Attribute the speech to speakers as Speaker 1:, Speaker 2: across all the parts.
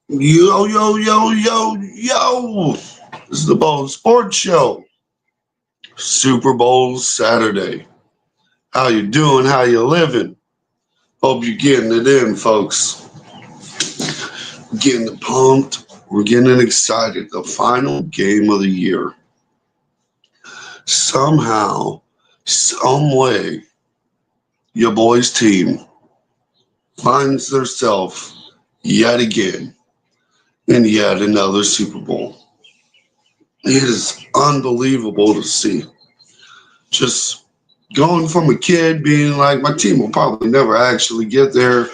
Speaker 1: Yo, yo, yo, yo, yo. This is the Bowl Sports Show. Super Bowl Saturday. How you doing? How you living? Hope you're getting it in, folks. Getting it pumped. We're getting excited. The final game of the year. Somehow, some way, your boys' team finds themselves yet again in yet another Super Bowl. It is unbelievable to see. Just going from a kid being like, my team will probably never actually get there,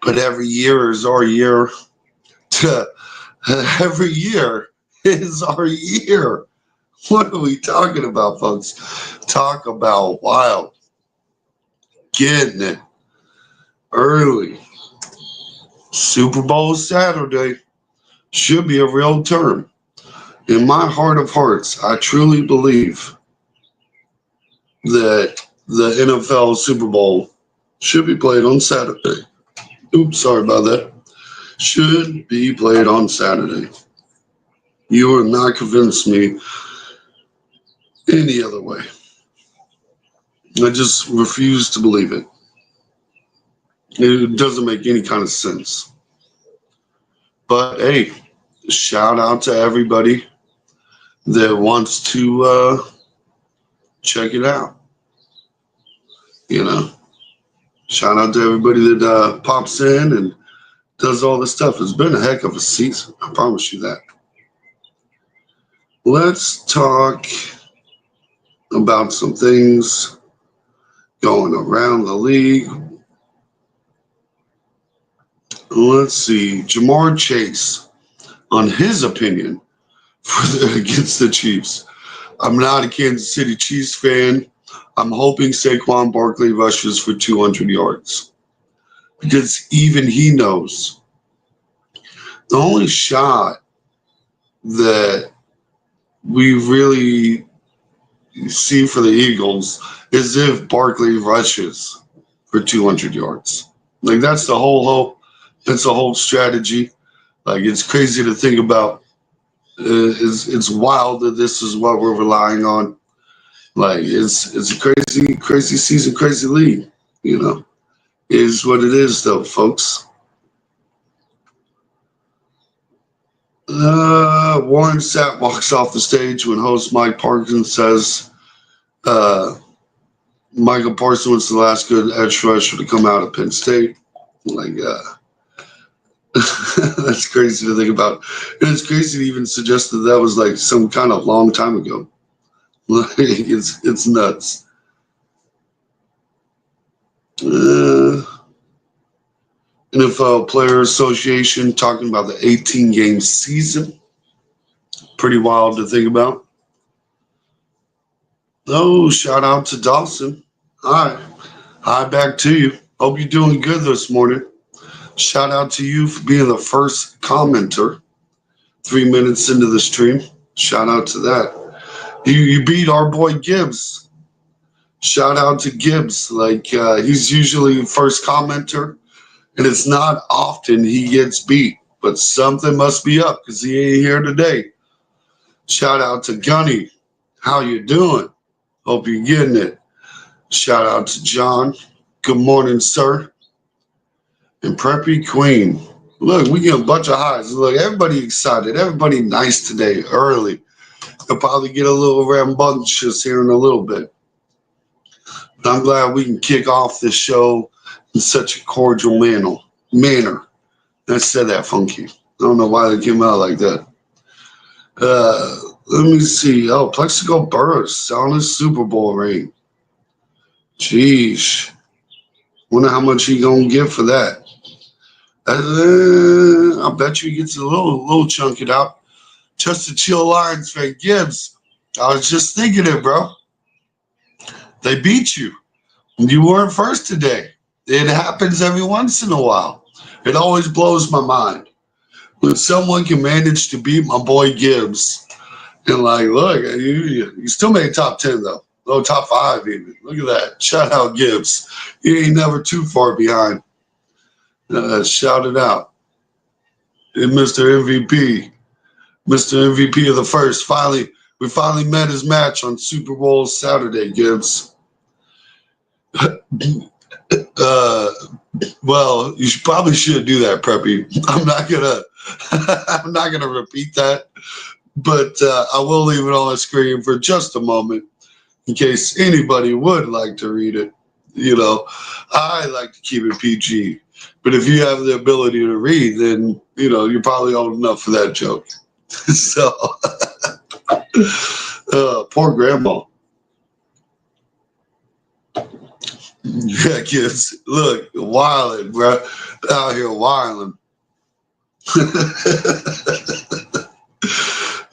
Speaker 1: but every year is our year. To every year is our year. What are we talking about, folks? Talk about wild. Getting it early. Super Bowl Saturday should be a real term. In my heart of hearts, I truly believe that the NFL Super Bowl should be played on Saturday. Oops, sorry about that. Should be played on Saturday. You will not convince me any other way. I just refuse to believe it. It doesn't make any kind of sense. But hey, shout out to everybody that wants to check it out. You know, shout out to everybody that pops in and does all this stuff. It's been a heck of a season. I promise you that. Let's talk about some things going around the league. Let's see. Jamar Chase, on his opinion against the Chiefs. I'm not a Kansas City Chiefs fan. I'm hoping Saquon Barkley rushes for 200 yards. Because even he knows the only shot that we really see for the Eagles is if Barkley rushes for 200 yards. Like that's the whole hope. That's the whole strategy. Like it's crazy to think about. It's wild that this is what we're relying on. Like it's a crazy season, crazy league. You know, it is what it is, though, folks. Warren Sapp walks off the stage when host Mike Parkins says Michael Parsons was the last good edge rusher to come out of Penn State. Like, that's crazy to think about. And it's crazy to even suggest that that was like some kind of long time ago. Like, it's nuts. NFL Player Association talking about the 18-game season. Pretty wild to think about. Oh, shout out to Dawson. Hi. Hi, back to you. Hope you're doing good this morning. Shout out to you for being the first commenter 3 minutes into the stream. Shout out to that. You beat our boy Gibbs. Shout out to Gibbs. Like, he's usually first commenter, and it's not often he gets beat. But something must be up because he ain't here today. Shout out to Gunny. How you doing? Hope you're getting it. Shout out to John. Good morning, sir. And Preppy Queen. Look, we get a bunch of highs. Look, everybody excited. Everybody nice today, early. They'll probably get a little rambunctious here in a little bit. But I'm glad we can kick off this show in such a cordial manner. I said that funky. I don't know why they came out like that. Let me see. Oh, Plexico Burris on his Super Bowl ring. Jeez. Wonder how much he gonna get for that. I bet you he gets a little chunky out. Just a chill Lions fan. Gibbs, I was just thinking it, bro. They beat you. You weren't first today. It happens every once in a while. It always blows my mind when someone can manage to beat my boy Gibbs. And like, look, you still made top 10 though. Oh, top 5 even. Look at that. Shout out Gibbs. He ain't never too far behind. Shout it out. and Mr. MVP. Mr. MVP of the first. We finally met his match on Super Bowl Saturday, Gibbs. Well, probably should do that, Preppy. I'm not gonna repeat that, but I will leave it on the screen for just a moment in case anybody would like to read it. I like to keep it PG, but if you have the ability to read, then you're probably old enough for that joke. So, poor grandma. Yeah, kids, look, wilding, bro, out here wilding.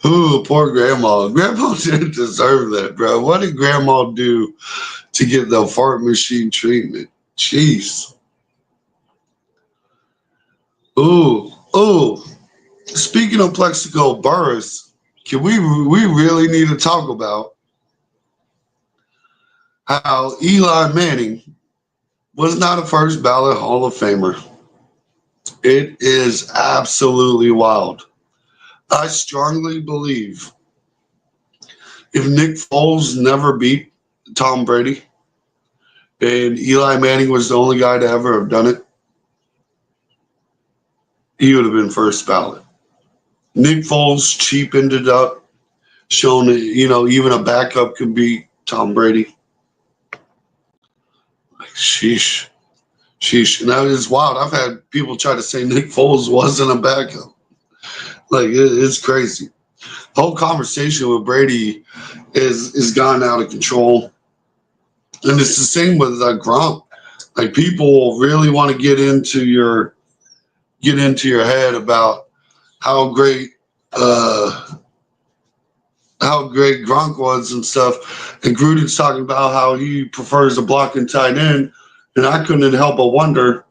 Speaker 1: Ooh, poor grandma. Grandma didn't deserve that, bro. What did grandma do to get the fart machine treatment? Jeez. Ooh. Speaking of Plexico Burris, we really need to talk about how Eli Manning was not a first ballot Hall of Famer. It is absolutely wild. I strongly believe if Nick Foles never beat Tom Brady and Eli Manning was the only guy to ever have done it, he would have been first ballot. Nick Foles cheapened it up, showing that, even a backup could beat Tom Brady. Sheesh. And that is wild. I've had people try to say Nick Foles wasn't a backup. It's crazy. The whole conversation with Brady is gone out of control. And it's the same with Gronk. People really want to get into your head about how great Gronk was and stuff. And Gruden's talking about how he prefers a blocking tight end. And I couldn't help but wonder,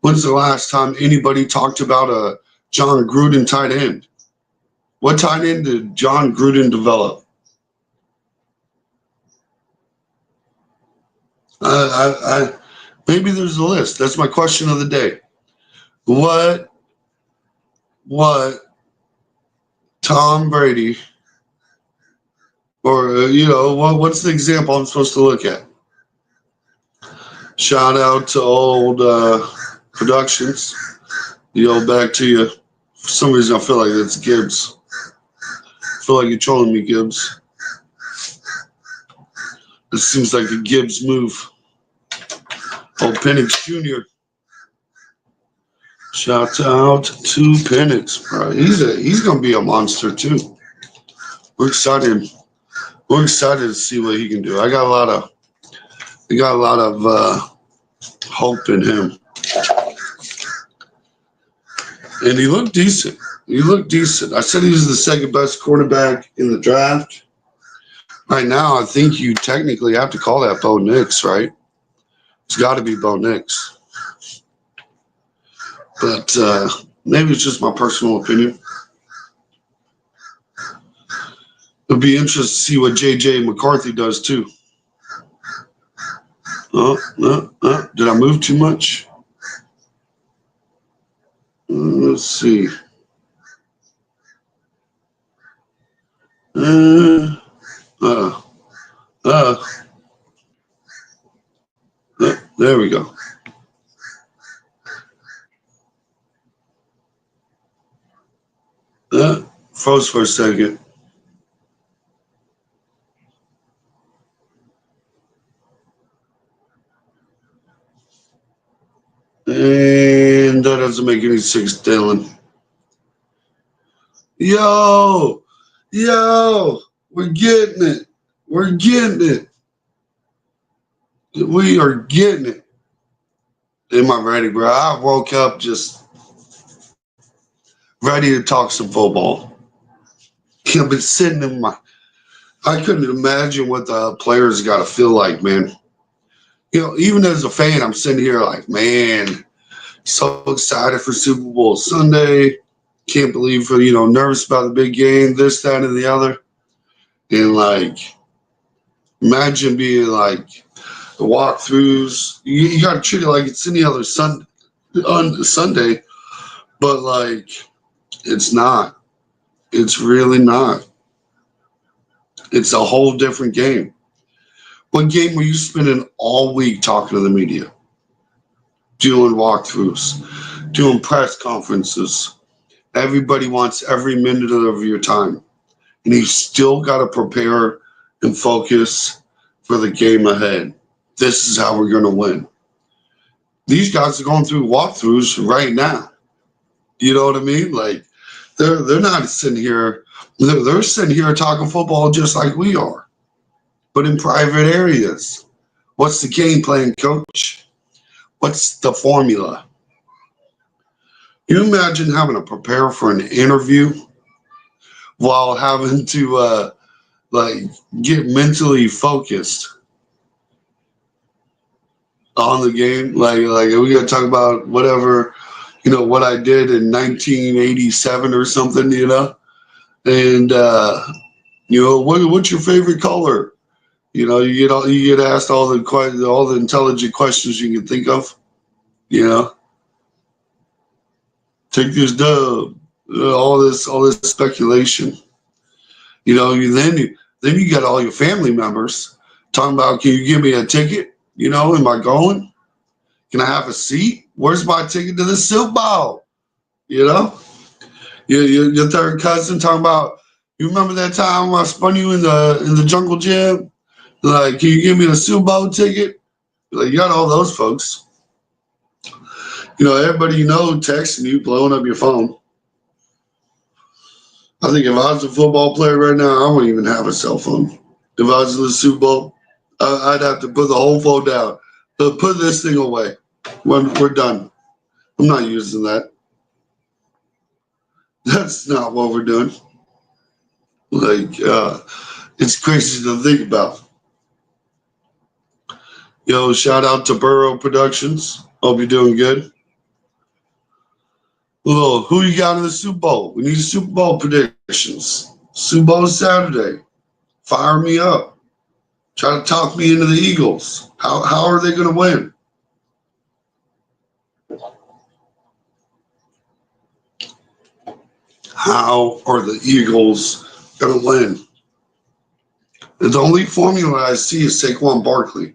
Speaker 1: when's the last time anybody talked about a John Gruden tight end? What tight end did John Gruden develop? Maybe there's a list. That's my question of the day. What Tom Brady, or what's the example I'm supposed to look at? Shout out to old Productions. Back to you. For some reason, I feel like it's Gibbs. I feel like you're trolling me, Gibbs. This seems like a Gibbs move. Oh, Penix Jr. Shout out to Penix, bro. He's gonna be a monster too. We're excited. We're excited to see what he can do. I got a lot of hope in him. And he looked decent. I said he was the second best quarterback in the draft. Right now, I think you technically have to call that Bo Nix, right? It's got to be Bo Nix. But maybe it's just my personal opinion. It'll be interesting to see what J.J. McCarthy does, too. Did I move too much? Let's see. There we go. Froze for a second. And that doesn't make any sense, Dylan. Yo, we're getting it. We are getting it. Am I ready, bro? I woke up just ready to talk some football. I've been sitting I couldn't imagine what the players got to feel like, man. Even as a fan, I'm sitting here like, man, so excited for Super Bowl Sunday. Can't believe, nervous about the big game, this, that, and the other. And imagine being the walkthroughs. You got to treat it like it's any other Sunday. But It's not. It's really not. It's a whole different game. What game were you spending all week talking to the media, doing walkthroughs, doing press conferences? Everybody wants every minute of your time. And you still got to prepare and focus for the game ahead. This is how we're going to win. These guys are going through walkthroughs right now. You know what I mean? Like they're not sitting here. They're sitting here talking football just like we are, but in private areas. What's the game plan, coach? What's the formula? Can you imagine having to prepare for an interview while having to like get mentally focused on the game? Like we got to talk about whatever, what I did in 1987 or something, and what's your favorite color? You get asked all the intelligent questions you can think of. Take this dub, all this speculation. Then you got all your family members talking about, can you give me a ticket? Am I going? Can I have a seat? Where's my ticket to the Superbowl? Your third cousin talking about, you remember that time I spun you in the jungle gym? Like, can you give me the Superbowl ticket? Like, you got all those folks. Everybody texting you, blowing up your phone. I think if I was a football player right now, I wouldn't even have a cell phone. If I was in the Super Bowl, I'd have to put the whole phone down. Put this thing away. When we're done. I'm not using that. That's not what we're doing. Like, it's crazy to think about. Shout out to Burrow Productions. Hope you're doing good. Well, who you got in the Super Bowl? We need Super Bowl predictions. Super Bowl Saturday. Fire me up. Try to talk me into the Eagles. How are they going to win? How are the Eagles going to win? The only formula I see is Saquon Barkley.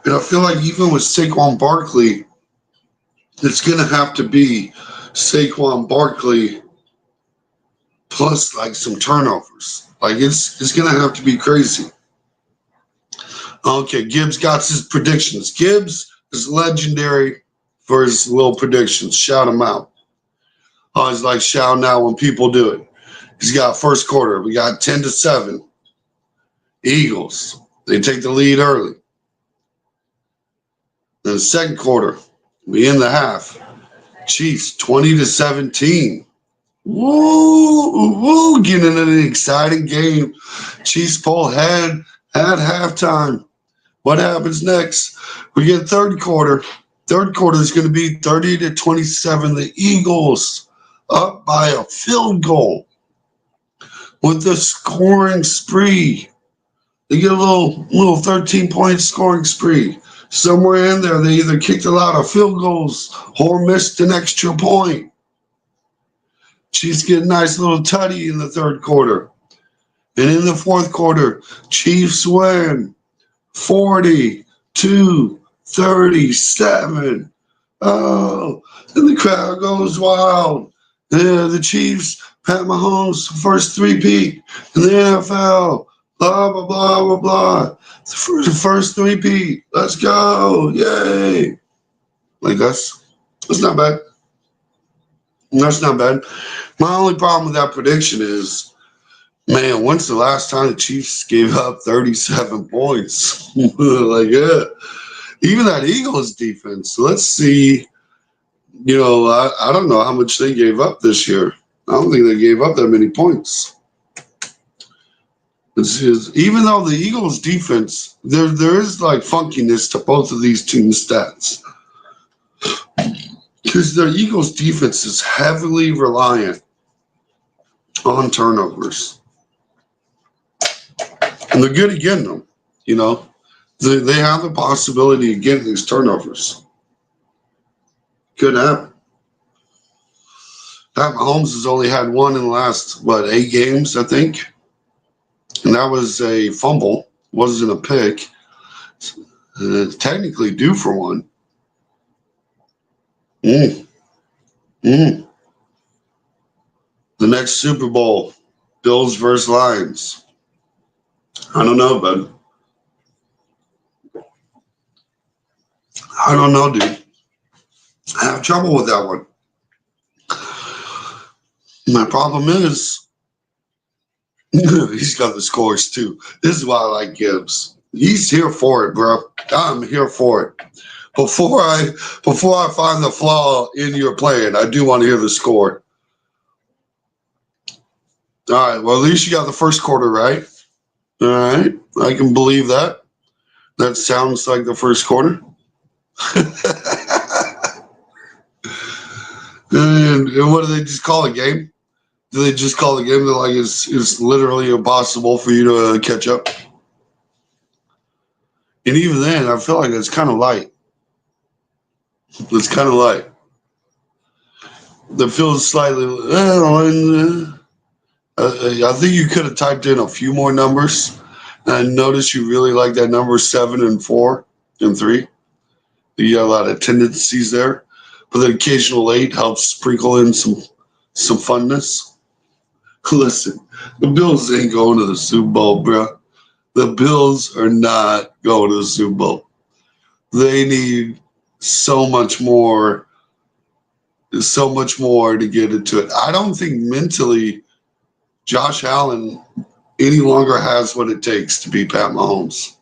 Speaker 1: And I feel like even with Saquon Barkley, it's going to have to be Saquon Barkley plus like some turnovers. Like it's going to have to be crazy. Okay, Gibbs got his predictions. Gibbs is legendary for his little predictions. Shout him out. I always like shouting out when people do it. He's got first quarter. We got 10-7. Eagles. They take the lead early. Then the second quarter, we end the half. Chiefs 20-17. Woo, getting an exciting game. Chiefs pull ahead at halftime. What happens next? We get third quarter. Third quarter is going to be 30-27. The Eagles up by a field goal with the scoring spree. They get a little 13-point scoring spree. Somewhere in there, they either kicked a lot of field goals or missed an extra point. Chiefs get a nice little tutty in the third quarter. And in the fourth quarter, Chiefs win 42-37. Oh, and the crowd goes wild. The Chiefs, Pat Mahomes, first three-peat in the NFL. Blah, blah, blah, blah, blah. The first three-peat. Let's go. Yay. Like, that's not bad. That's not bad. My only problem with that prediction is, man, when's the last time the Chiefs gave up 37 points? Like, yeah. Even that Eagles defense. Let's see. I don't know how much they gave up this year. I don't think they gave up that many points. Even though the Eagles defense, there is like funkiness to both of these teams' stats. Because the Eagles defense is heavily reliant on turnovers. And they're good at getting them, They have the possibility of getting these turnovers. Could happen. Pat Mahomes has only had one in the last, 8 games, I think. And that was a fumble. Wasn't a pick. Technically due for one. Mm, mm. The next Super Bowl, Bills versus Lions. I don't know, bud. I don't know, dude. I have trouble with that one. My problem is he's got the scores too. This is why I like Gibbs. He's here for it, bro. I'm here for it. Before I find the flaw in your plan, I do want to hear the score. All right. Well, at least you got the first quarter right. All right. I can believe that. That sounds like the first quarter. and what do they just call a game? Do they just call the game that like it's literally impossible for you to catch up? And even then, I feel like it's kind of light. It's kind of light. That feels slightly. I think you could have typed in a few more numbers. And I noticed you really like that number 7 and 4 and 3. You got a lot of tendencies there, but the occasional 8 helps sprinkle in some funness. Listen, the Bills ain't going to the Super Bowl, bro. The Bills are not going to the Super Bowl. They need so much more to get into it. I don't think mentally Josh Allen any longer has what it takes to beat Pat Mahomes.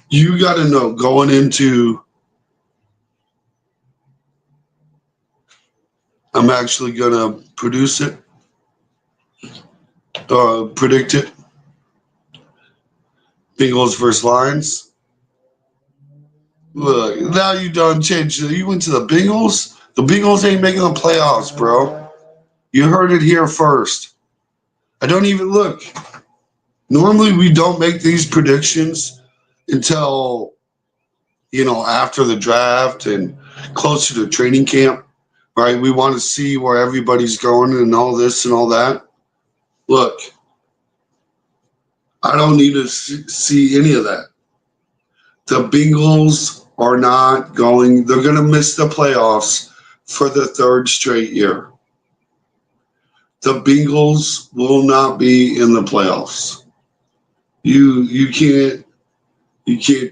Speaker 1: You got to know going into, I'm actually going to produce it, predict it. Bengals versus Lions. Look, now you done changed. You went to the Bengals? The Bengals ain't making the playoffs, bro. You heard it here first. I don't even look. Normally, we don't make these predictions until, after the draft and closer to training camp, right? We want to see where everybody's going and all this and all that. Look, I don't need to see any of that. The Bengals are not going, they're going to miss the playoffs for the 3rd straight year. The Bengals will not be in the playoffs. You can't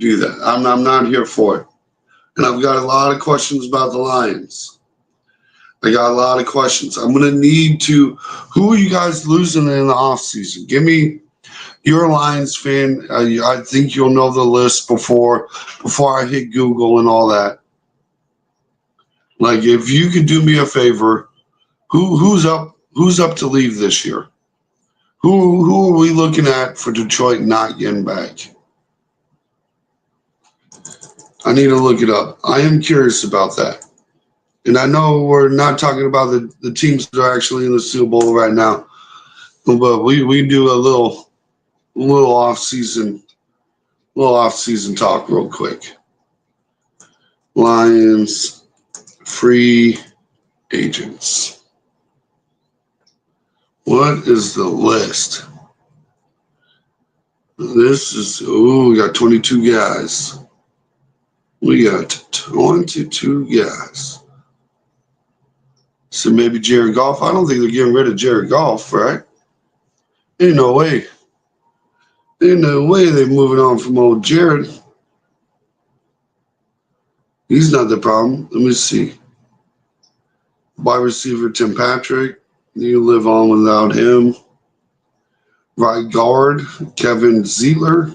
Speaker 1: do that. I'm not here for it. And I've got a lot of questions about the Lions. I got a lot of questions. I'm going to need to, who are you guys losing in the offseason? Give me, you're a Lions fan. I think you'll know the list before I hit Google and all that. Like, if you could do me a favor, who's up to leave this year? Who are we looking at for Detroit not getting back? I need to look it up. I am curious about that. And I know we're not talking about the teams that are actually in the Super Bowl right now, but we do a little off-season talk real quick. Lions free agents. What is the list? This is, we got 22 guys. We got 22 guys. So maybe Jared Goff. I don't think they're getting rid of Jared Goff, right? Ain't no way. Ain't no way they're moving on from old Jared. He's not the problem. Let me see. Wide receiver Tim Patrick. You live on without him. Right guard Kevin Zeitler.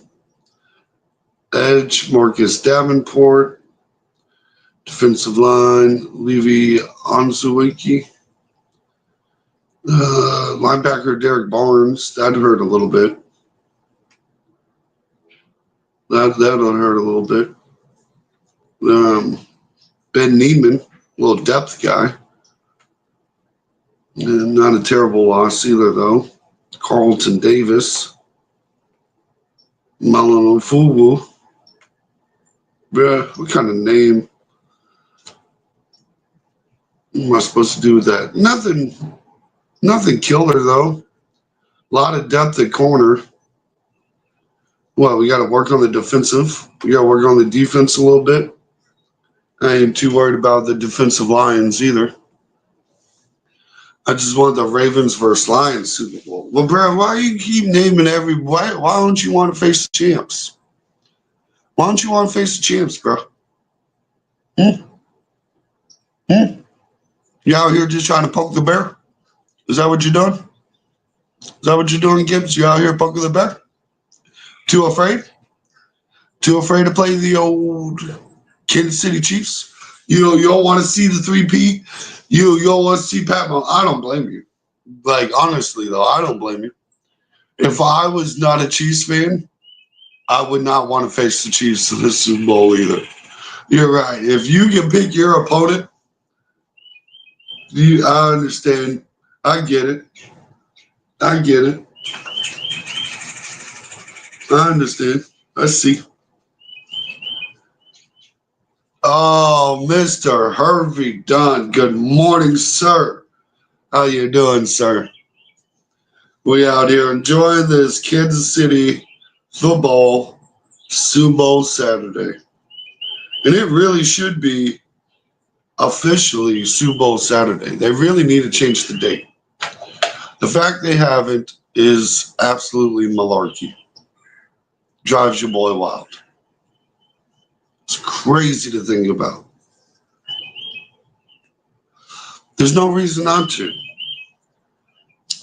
Speaker 1: Edge Marcus Davenport. Defensive line Levi Onwuzurike. Linebacker Derek Barnes. That hurt a little bit. That'll hurt a little bit. Ben Neiman, a little depth guy. And not a terrible loss either, though. Carlton Davis. Malone Fubu. Bruh, what kind of name? What am I supposed to do with that? Nothing killer though. A lot of depth at corner. Well, we got to work on the defensive. We got to work on the defense a little bit. I ain't too worried about the defensive Lions either. I just want the Ravens versus Lions Super Bowl. Well, bro, why you keep naming why don't you want to face the champs? Why don't you want to face the champs, bro? Hmm? Hmm? You out here just trying to poke the bear? Is that what you're doing? Is that what you're doing, Gibbs? You out here poking the bear? Too afraid? Too afraid to play the old Kansas City Chiefs? You don't want to see the 3P? You don't want to see Pat Mahomes? I don't blame you. Like, honestly, though, I don't blame you. If I was not a Chiefs fan, I would not want to face the Chiefs in the Super Bowl either. You're right. If you can pick your opponent, I understand. I get it. I get it. I understand. I see. Oh, Mr. Hervey Dunn. Good morning, sir. How you doing, sir? We out here enjoying this Kansas City football Super Bowl Saturday. And it really should be officially Super Bowl Saturday. They really need to change the date. The fact they haven't is absolutely malarkey. Drives your boy wild. It's crazy to think about. There's no reason not to.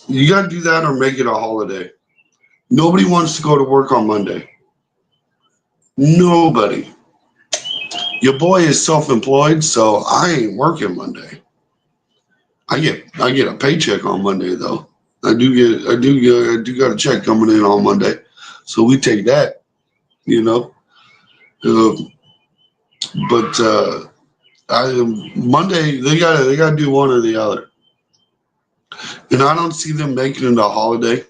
Speaker 1: You got to do that or make it a holiday. Nobody wants to go to work on Monday. Nobody. Your boy is self-employed, so I ain't working Monday. I get a paycheck on Monday though. I do got a check coming in on Monday, so we take that, you know. But Monday they gotta do one or the other, and I don't see them making it a holiday.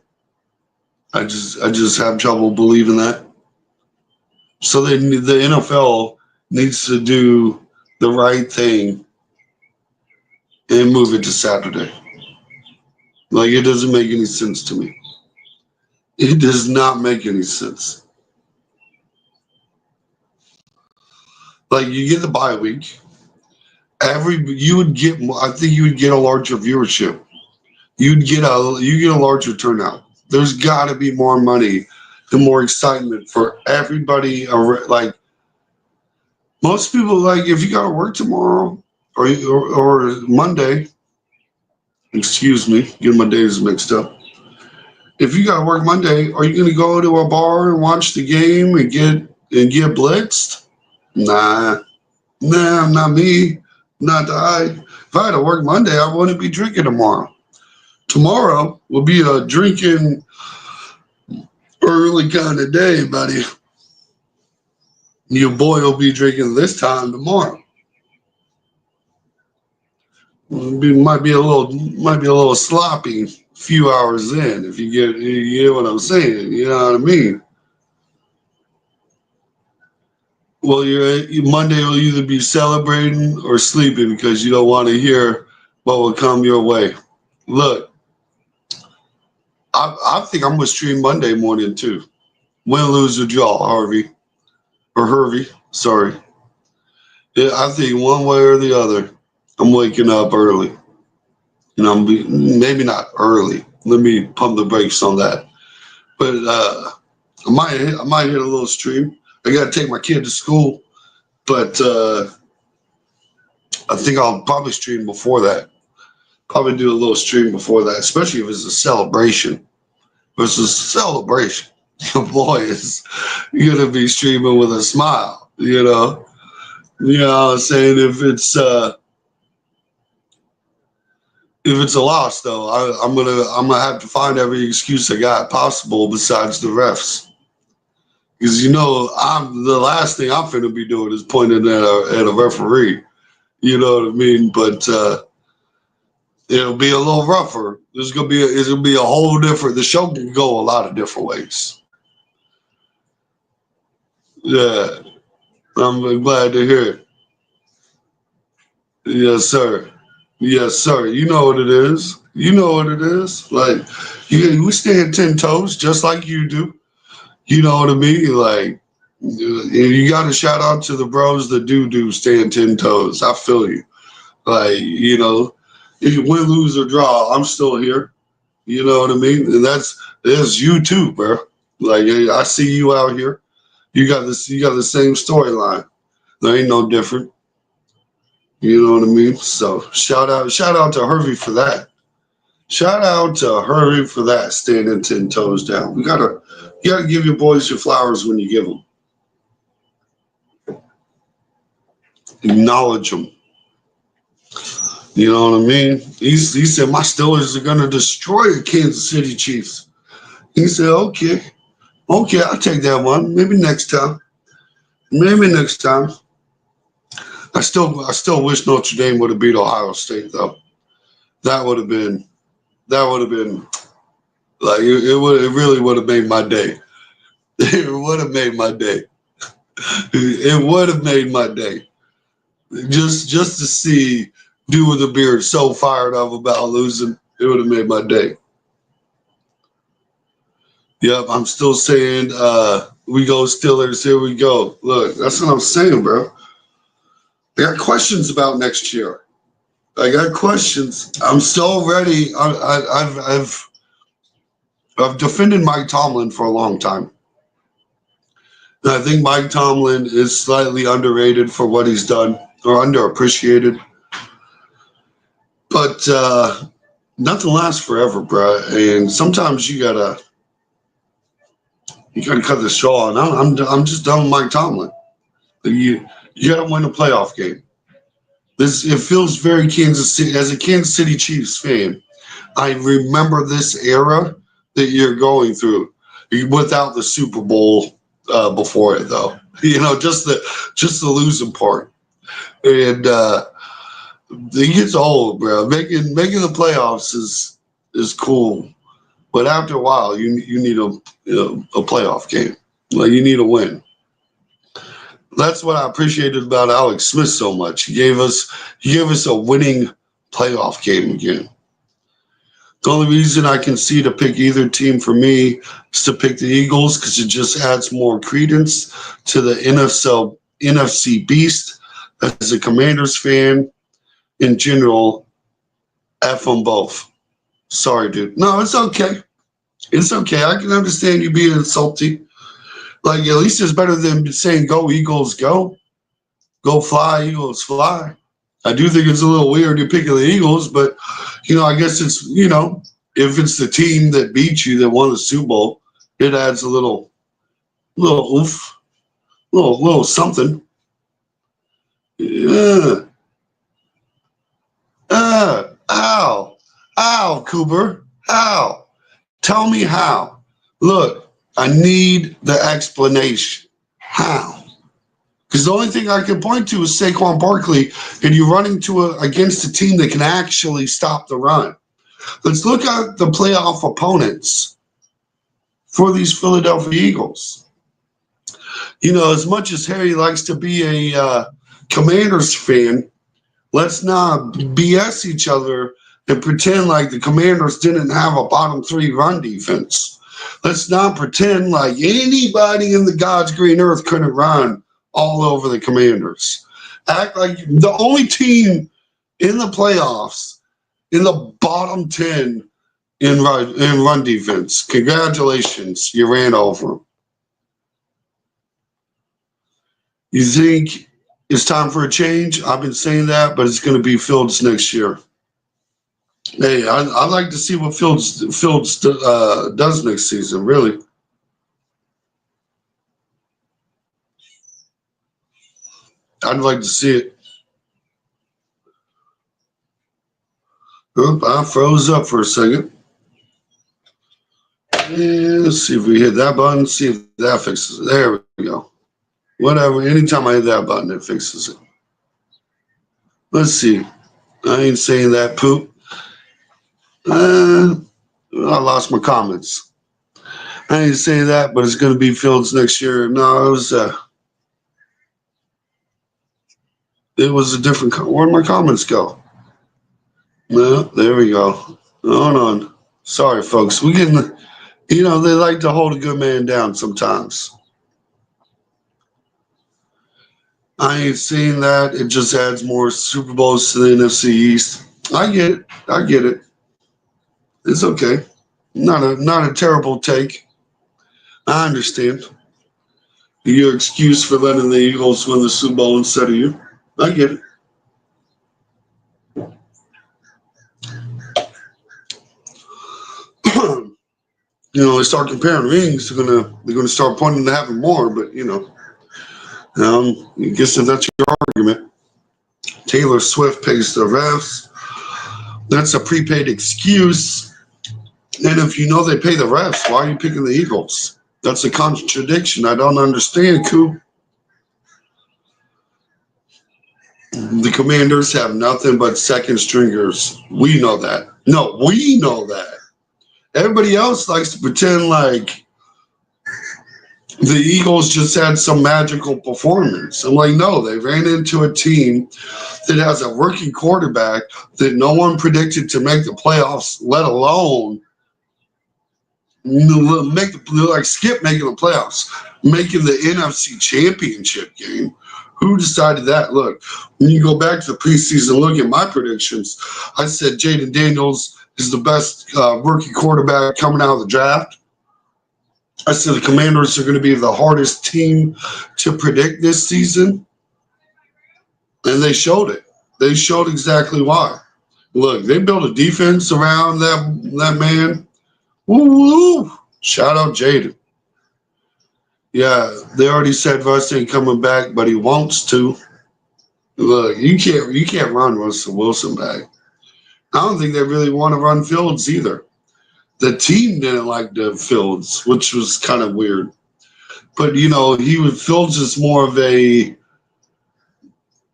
Speaker 1: I just have trouble believing that. So the NFL needs to do the right thing and move it to Saturday. Like, it doesn't make any sense to me. It does not make any sense. Like, you get the bye week. I think you would get a larger viewership. You get a larger turnout. There's got to be more money and more excitement for everybody. Like, most people, like, if you got to work tomorrow or Monday, excuse me, getting my days mixed up. If you got to work Monday, are you going to go to a bar and watch the game and get blitzed? Nah, not me. Not I. If I had to work Monday, I wouldn't be drinking tomorrow. Tomorrow will be a drinking early kind of day, buddy. Your boy will be drinking this time tomorrow. Might be a little sloppy a few hours in, if you get what I'm saying. You know what I mean? Well, your Monday will either be celebrating or sleeping because you don't want to hear what will come your way. Look, I think I'm gonna stream Monday morning too. Win, lose, or draw, Hervey. Sorry. Yeah, I think one way or the other, I'm waking up early. You know, maybe not early. Let me pump the brakes on that. But I might hit a little stream. I got to take my kid to school, but I think I'll probably stream before that. Probably do a little stream before that, especially if it's a celebration. If it's a celebration, your boy is gonna be streaming with a smile. You know what I'm saying? If it's a loss, though, I'm gonna have to find every excuse I got possible besides the refs, because I'm the last thing I'm finna be doing is pointing at a referee. You know what I mean? But it'll be a little rougher. It'll be a whole different. The show can go a lot of different ways. Yeah, I'm glad to hear it. Yes, sir. Yes, sir. You know what it is. You know what it is. Like, we stand 10 toes just like you do. You know what I mean? Like, you got to shout out to the bros that do stand 10 toes. I feel you. Like, if you win, lose, or draw, I'm still here. You know what I mean? And that's you too, bro. Like, I see you out here. You got the same storyline. There ain't no different. You know what I mean? So shout out to Hervey for that. Shout out to Hervey for that, standing 10 toes down. You gotta give your boys your flowers when you give them. Acknowledge them. You know what I mean? He said my Steelers are gonna destroy the Kansas City Chiefs. He said, okay, I'll take that one. Maybe next time. Maybe next time. I still wish Notre Dame would have beat Ohio State though. That would have been like it really would have made my day. It would have made my day. It would have made my day. Just to see Do with the Beard so fired up about losing, it would have made my day. Yep, I'm still saying we go Steelers, here we go. Look, that's what I'm saying, bro. I got questions about next year. I got questions. I'm still ready. I've defended Mike Tomlin for a long time. And I think Mike Tomlin is slightly underrated for what he's done or underappreciated. But nothing lasts forever, bro. And sometimes you gotta cut the straw. And I'm just done with Mike Tomlin. You gotta win a playoff game. It feels very Kansas City. As a Kansas City Chiefs fan, I remember this era that you're going through without the Super Bowl before it, though. Just the losing part, and it gets old, bro. Making the playoffs is cool, but after a while, you need a playoff game. Like you need a win. That's what I appreciated about Alex Smith so much. He gave us a winning playoff game again. The only reason I can see to pick either team for me is to pick the Eagles because it just adds more credence to the NFC beast. As a Commanders fan, in general, F them both. Sorry, dude. No, it's okay. It's okay. I can understand you being salty. Like, at least it's better than saying, go Eagles, go. Go fly, Eagles, fly. I do think it's a little weird you're picking the Eagles, but, I guess it's, if it's the team that beat you that won the Super Bowl, it adds a little oof, little something. Yeah. Ow, Cooper. How? Tell me how. Look, I need the explanation. How? Because the only thing I can point to is Saquon Barkley, and you're running against a team that can actually stop the run. Let's look at the playoff opponents for these Philadelphia Eagles. As much as Harry likes to be a Commanders fan, let's not BS each other and pretend like the Commanders didn't have a bottom 3 run defense. Let's not pretend like anybody in the God's green earth couldn't run all over the Commanders. Act like the only team in the playoffs in the bottom 10 in run defense. Congratulations, you ran over them. You think it's time for a change? I've been saying that, but it's going to be Fields next year. Hey, I'd like to see what Fields does next season, really. I'd like to see it. Oop, I froze up for a second. And let's see if we hit that button, see if that fixes it. There we go. Whatever. Anytime I hit that button, it fixes it. Let's see. I ain't saying that poop. I lost my comments. I ain't saying that, but it's going to be Fields next year. No, it was a different. Where'd my comments go? Well, there we go. Hold on. Sorry, folks. We can, they like to hold a good man down sometimes. I ain't seen that. It just adds more Super Bowls to the NFC East. I get it. I get it. It's okay. Not a terrible take. I understand. Your excuse for letting the Eagles win the Super Bowl instead of you. I get it. They start comparing rings. They're gonna start pointing to having more. But I guess if that's your argument, Taylor Swift pays the refs. That's a prepaid excuse. And if you know they pay the refs, why are you picking the Eagles? That's a contradiction. I don't understand, Coop. The Commanders have nothing but second stringers. We know that. No, we know that. Everybody else likes to pretend like the Eagles just had some magical performance. I'm like, no, they ran into a team that has a rookie quarterback that no one predicted to make the playoffs, let alone skip making the playoffs, making the NFC Championship game. Who decided that? Look, when you go back to the preseason, look at my predictions. I said Jaden Daniels is the best rookie quarterback coming out of the draft. I said the Commanders are going to be the hardest team to predict this season. And they showed it. They showed exactly why. Look, they built a defense around that man. Woo! Shout out Jaden. Yeah, they already said Russ ain't coming back, but he wants to. Look, you can't run Russell Wilson back. I don't think they really want to run Fields either. The team didn't like the Fields, which was kind of weird. But Fields is more of a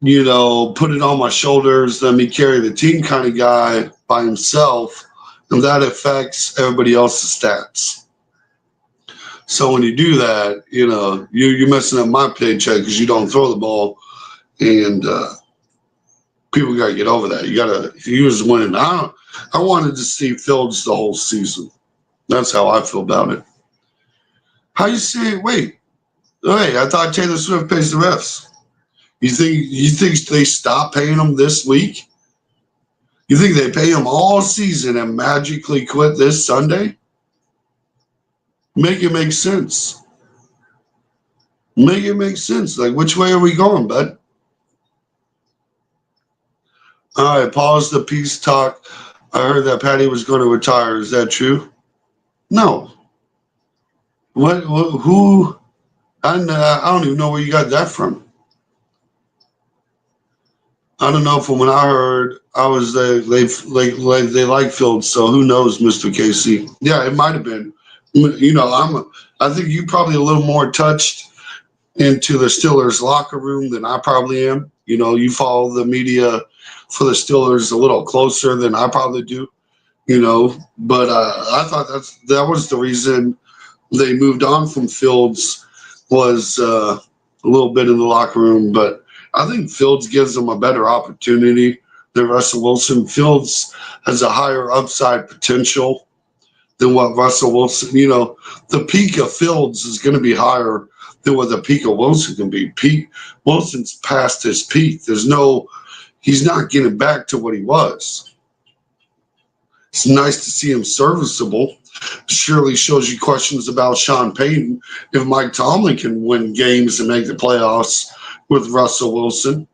Speaker 1: put it on my shoulders, let me carry the team kind of guy by himself, and that affects everybody else's stats. So when you do that, you're messing up my paycheck because you don't throw the ball, and people got to get over that. He was winning. I wanted to see Fields the whole season. That's how I feel about it. How you say? Wait, I thought Taylor Swift pays the refs. You think they stop paying them this week? You think they pay them all season and magically quit this Sunday? Make it make sense. Make it make sense. Like, which way are we going, bud? All right, pause the peace talk. I heard that Patty was going to retire. Is that true? No. What who? I don't even know where you got that from. I don't know. From when I heard, I was they like Fields, so who knows, Mr. KC? Yeah, it might have been. I think you probably a little more touched into the Steelers locker room than I probably am. You follow the media for the Steelers a little closer than I probably do. But I thought that was the reason they moved on from Fields was a little bit in the locker room, but I think Fields gives them a better opportunity than Russell Wilson. Fields has a higher upside potential than what Russell Wilson, the peak of Fields is going to be higher than what the peak of Wilson can be. Wilson's past his peak. He's not getting back to what he was. It's nice to see him serviceable. Surely shows you questions about Sean Payton. If Mike Tomlin can win games and make the playoffs with Russell Wilson,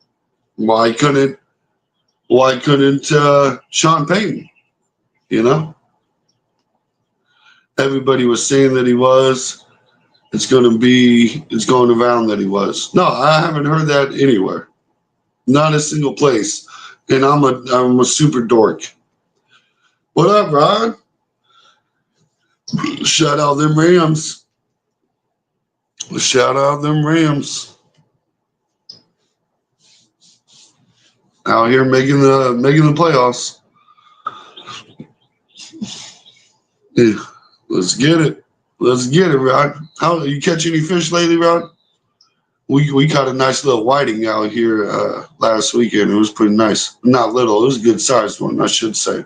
Speaker 1: why couldn't Sean Payton? Everybody was saying that he was. It's going around that he was. No, I haven't heard that anywhere. Not a single place. And I'm a super dork. What up, Rod? Shout out them Rams. Shout out them Rams. Out here making the playoffs. Yeah, let's get it. Let's get it, Rod. How you catch any fish lately, Rod? We got a nice little whiting out here last weekend. It was pretty nice. Not little, it was a good sized one, I should say.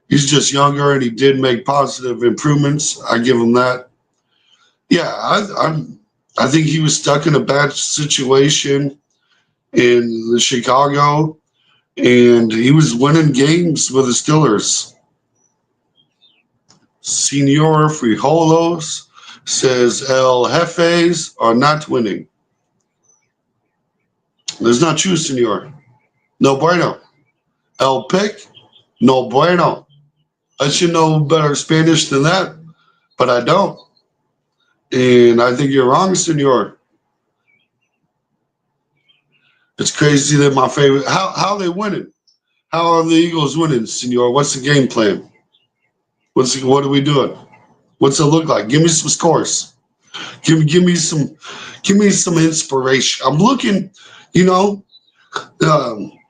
Speaker 1: He's just younger, and he did make positive improvements. I give him that. Yeah, I think he was stuck in a bad situation in the Chicago, and he was winning games with the Steelers. Senor Frijolos says El Jefes are not winning. That's not true, Senor. No bueno. El Pic, no bueno. I should know better Spanish than that, but I don't. And I think you're wrong, Senor. It's crazy that my favorite. How are they winning? How are the Eagles winning, Senor? What's the game plan? What are we doing? What's it look like? Give me some scores. Give me some inspiration. I'm looking, you know,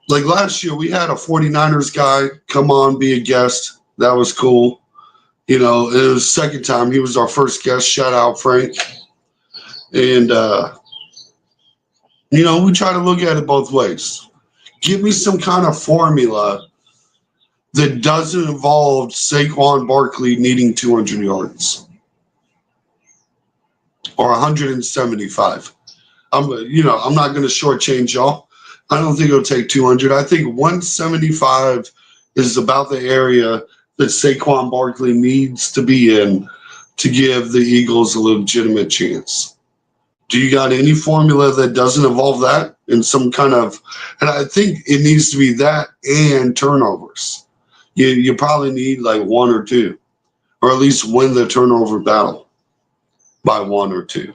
Speaker 1: like last year we had a 49ers guy come on, be a guest. That was cool. You know, it was the second time. He was our first guest. Shout out, Frank. And, you know, we try to look at it both ways. Give me some kind of formula that doesn't involve Saquon Barkley needing 200 yards or 175. I'm not going to shortchange y'all. I don't think it'll take 200. I think 175 is about the area that Saquon Barkley needs to be in to give the Eagles a legitimate chance. Do you got any formula that doesn't involve that in some kind of, and I think it needs to be that and turnovers. You probably need like one or two, or at least win the turnover battle by one or two.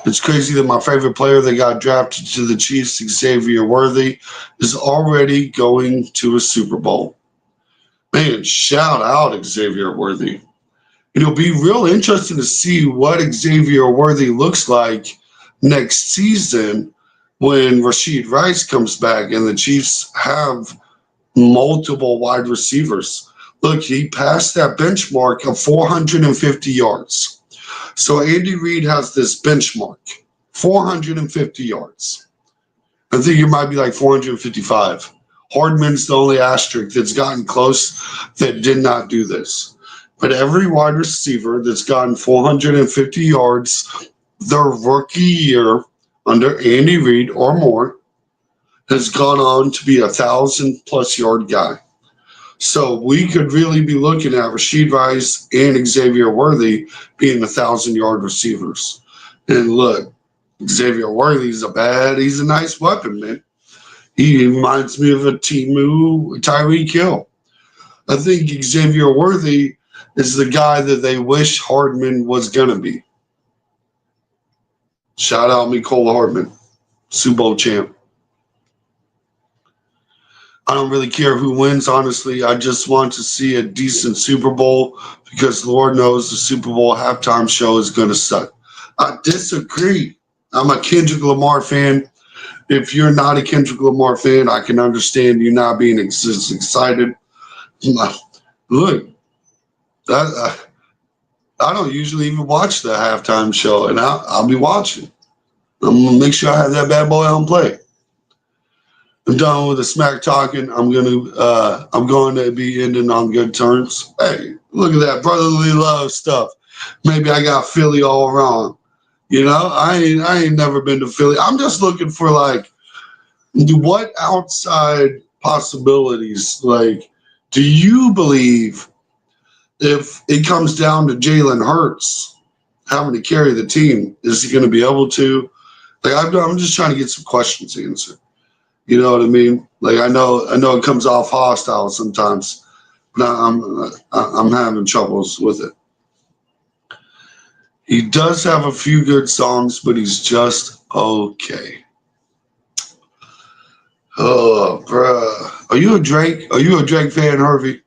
Speaker 1: It's crazy that my favorite player that got drafted to the Chiefs, Xavier Worthy, is already going to a Super Bowl. Man, shout out Xavier Worthy. It'll be real interesting to see what Xavier Worthy looks like next season when Rashid Rice comes back and the Chiefs have multiple wide receivers. Look, he passed that benchmark of 450 yards. So Andy Reid has this benchmark, 450 yards. I think it might be like 455. Hardman's the only asterisk that's gotten close that did not do this. But every wide receiver that's gotten 450 yards their rookie year under Andy Reid or more has gone on to be 1,000+ yard guy. So we could really be looking at Rashid Rice and Xavier Worthy being 1,000-yard receivers. And look, Xavier Worthy he's a nice weapon, man. He reminds me of a Timu Tyreek Hill. I think Xavier Worthy is the guy that they wish Hardman was going to be. Shout out Mecole Hardman, Super Bowl champ. I don't really care who wins, honestly. I just want to see a decent Super Bowl because Lord knows the Super Bowl halftime show is going to suck. I disagree. I'm a Kendrick Lamar fan. If you're not a Kendrick Lamar fan, I can understand you not being excited. Look, I don't usually even watch the halftime show, and I'll be watching. I'm going to make sure I have that bad boy on play. I'm done with the smack talking. I'm going to be ending on good terms. Hey, look at that brotherly love stuff. Maybe I got Philly all wrong. You know, I ain't never been to Philly. I'm just looking for like what outside possibilities. Like, do you believe if it comes down to Jalen Hurts having to carry the team, is he going to be able to? Like, I'm just trying to get some questions answered. You know what I mean? Like, I know it comes off hostile sometimes, but I'm having troubles with it. He does have a few good songs, but he's just okay. Oh, bruh. Are you a Drake fan, Harvey?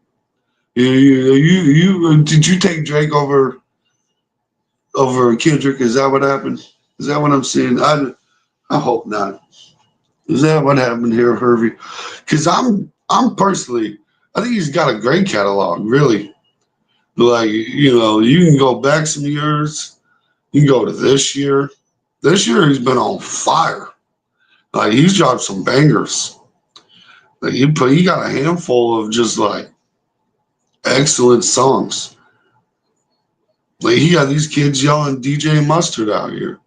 Speaker 1: Did you take Drake over Kendrick? Is that what happened? Is that what I'm seeing? I hope not. Is that what happened here, Harvey? Because I'm personally, I think he's got a great catalog, really. Like, you know, you can go back some years. You can go to this year. This year he's been on fire. Like he's dropped some bangers. Like he got a handful of just like excellent songs. Like he got these kids yelling DJ Mustard out here.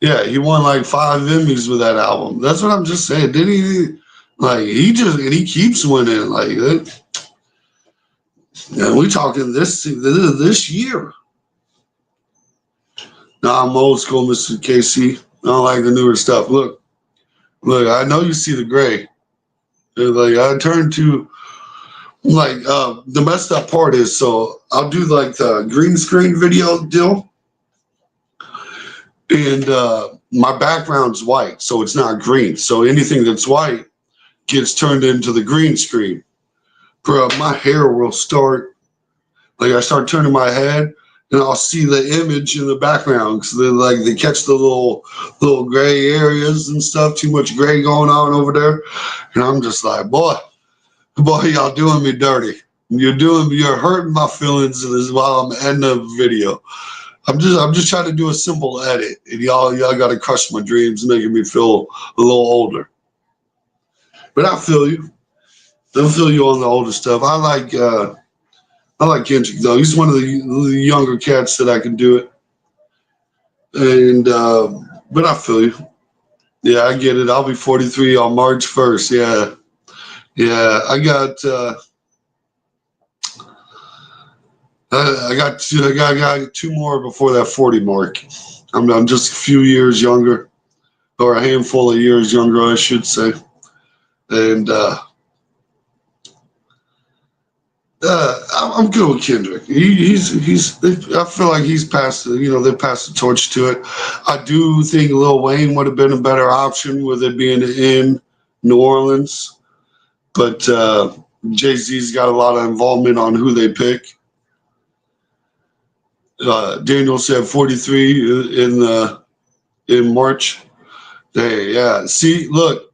Speaker 1: Yeah, he won like 5 Emmys with that album. That's what I'm just saying. Didn't he? Like he keeps winning. Like that. And we talking this year. Nah, I'm old school, Mr. KC. I don't like the newer stuff. Look, I know you see the gray. Like I turn to like the messed up part is so I'll do like the green screen video deal. And my background's white, so it's not green. So anything that's white gets turned into the green screen. Bro, my hair will start, like I start turning my head and I'll see the image in the background because they catch the little gray areas and stuff, too much gray going on over there. And I'm just like, boy, y'all doing me dirty. You're hurting my feelings while I'm editing the video. I'm just trying to do a simple edit, and y'all got to crush my dreams, making me feel a little older. But I feel you. I feel you on the older stuff. I like Kendrick though. He's one of the younger cats that I can do it. And but I feel you. Yeah, I get it. I'll be 43 on March 1st. Yeah. I got two more before that 40 mark. I'm just a few years younger, or a handful of years younger, I should say. And I'm good with Kendrick. I feel like he's passed. They passed the torch to it. I do think Lil Wayne would have been a better option with it being in New Orleans, but Jay-Z's got a lot of involvement on who they pick. Daniel said 43 in March. Hey, yeah. See, look,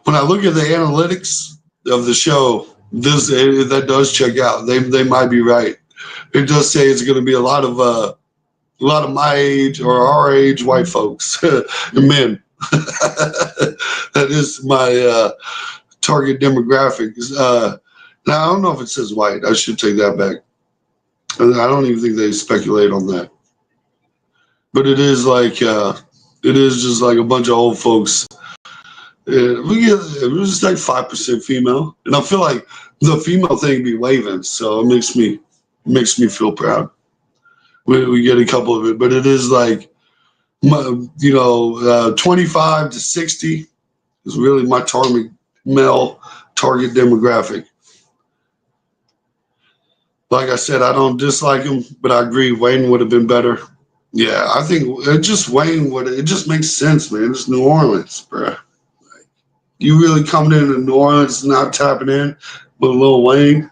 Speaker 1: when I look at the analytics of the show, that does check out. They might be right. It does say it's going to be a lot of my age or our age white folks and men. That is my target demographic. Now I don't know if it says white. I should take that back. I don't even think they speculate on that. But it is just like a bunch of old folks. It was just like 5% female, and I feel like the female thing be waving, so it makes me feel proud. We get a couple of it, but it is like, 25 to 60 is really my male target demographic. Like I said, I don't dislike him, but I agree Wayne would have been better. Yeah, I think it just makes sense, man. It's New Orleans, bruh. You really coming into New Orleans, not tapping in with Lil Wayne,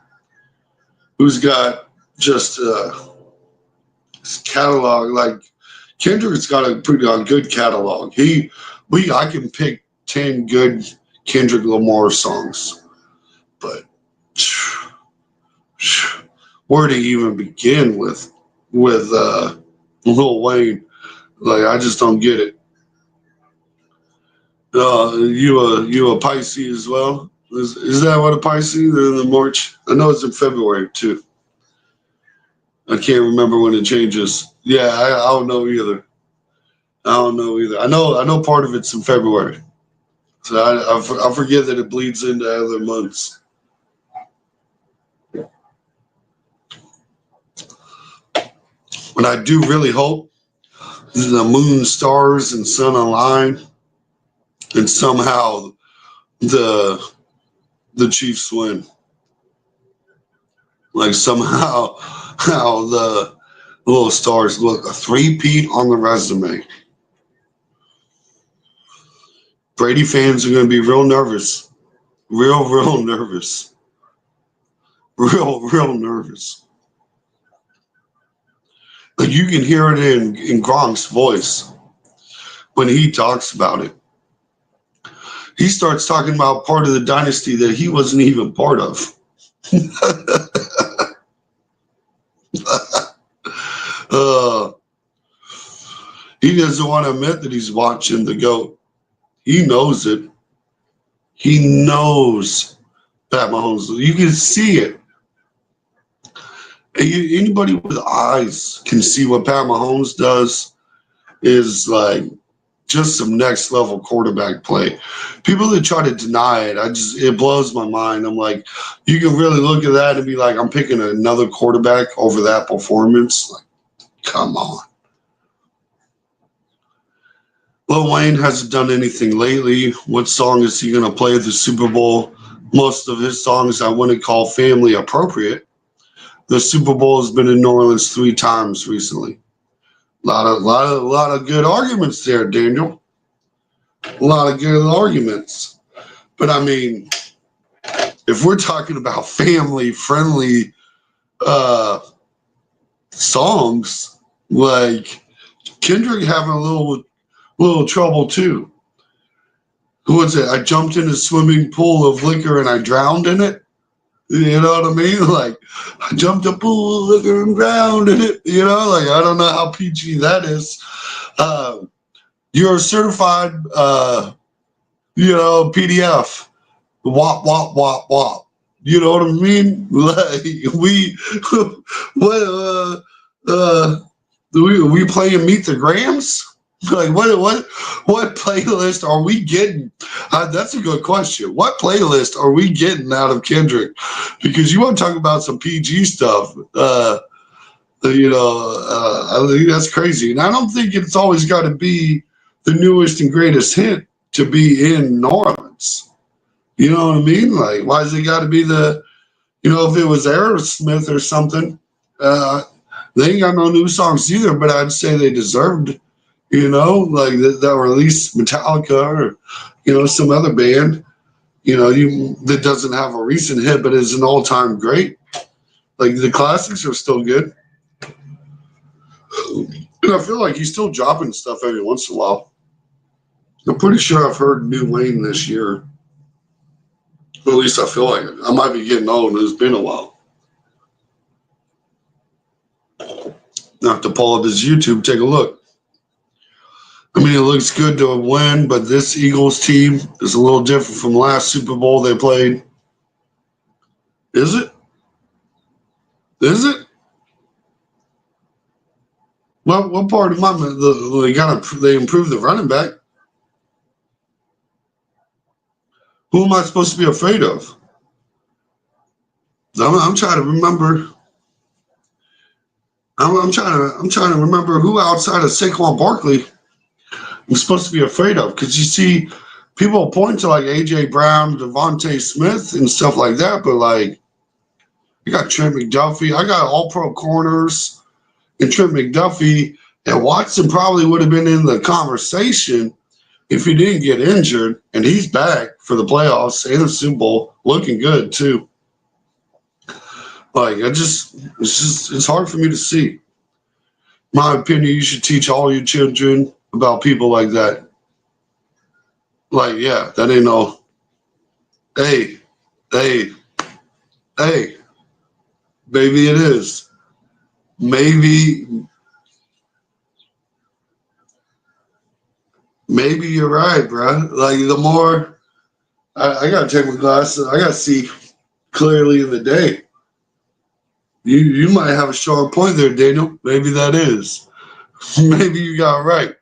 Speaker 1: who's got just his catalog. Like Kendrick's got a pretty good catalog. I can pick 10 good Kendrick Lamar songs, but where to even begin with Lil Wayne? Like I just don't get it. You a Pisces as well? Is that what a Pisces? They're in the March? I know it's in February too. I can't remember when it changes. Yeah, I don't know either. I know part of it's in February. So I forget that it bleeds into other months. But I do really hope the moon, stars, and sun align, and somehow the Chiefs win. Like somehow how the little stars look. A 3-peat on the resume. Brady fans are going to be real nervous. Real nervous. Real nervous. Like you can hear it in Gronk's voice when he talks about it. He starts talking about part of the dynasty that he wasn't even part of. He doesn't want to admit that he's watching the GOAT. He knows it. He knows Pat Mahomes. You can see it. Anybody with eyes can see what Pat Mahomes does is like just some next level quarterback play. People that try to deny it, it blows my mind. I'm like, you can really look at that and be like, I'm picking another quarterback over that performance. Like, come on. Lil Wayne hasn't done anything lately. What song is he going to play at the Super Bowl? Most of his songs I wouldn't call family appropriate. The Super Bowl has been in New Orleans 3 times recently. A lot of good arguments there, Daniel. A lot of good arguments. But I mean, if we're talking about family-friendly songs, like Kendrick having a little trouble too. What's it? I jumped in a swimming pool of liquor and I drowned in it. You know what I mean? Like, I jumped a pool of liquor and drowned in it. You know, like, I don't know how PG that is. You're a certified, PDF. Wop, wop, wop, wop. You know what I mean? Like, we playing Meet the Grams? Like, what playlist are we getting? That's a good question. What playlist are we getting out of Kendrick? Because you want to talk about some PG stuff. I think that's crazy. And I don't think it's always got to be the newest and greatest hit to be in New Orleans. You know what I mean? Like, why does it got to be if it was Aerosmith or something, they ain't got no new songs either, but I'd say they deserved, like that were at least Metallica or, some other band, that doesn't have a recent hit, but is an all-time great. Like, the classics are still good. And I feel like he's still dropping stuff every once in a while. I'm pretty sure I've heard New Wayne this year. Or at least I feel like it. I might be getting old. It's been a while. I have to pull up his YouTube, take a look. I mean, it looks good to win, but this Eagles team is a little different from last Super Bowl they played. Is it? Is it? Well, what part of they improved the running back? Who am I supposed to be afraid of? I'm trying to remember. I'm trying to remember who outside of Saquon Barkley I'm supposed to be afraid of. Because you see, people point to like AJ Brown, Devontae Smith, and stuff like that. But like, you got Trent McDuffie. I got all-pro corners and Trent McDuffie. And Watson probably would have been in the conversation if he didn't get injured. And he's back for the playoffs and the Super Bowl, looking good too. Like, it's hard for me to see. My opinion, you should teach all your children about people like that. Like, yeah, that ain't no, hey, maybe it is. Maybe you're right, bro. Like, the more, I got to take my glasses, I got to see clearly in the day. You might have a strong point there, Daniel. Maybe that is. Maybe you got it right.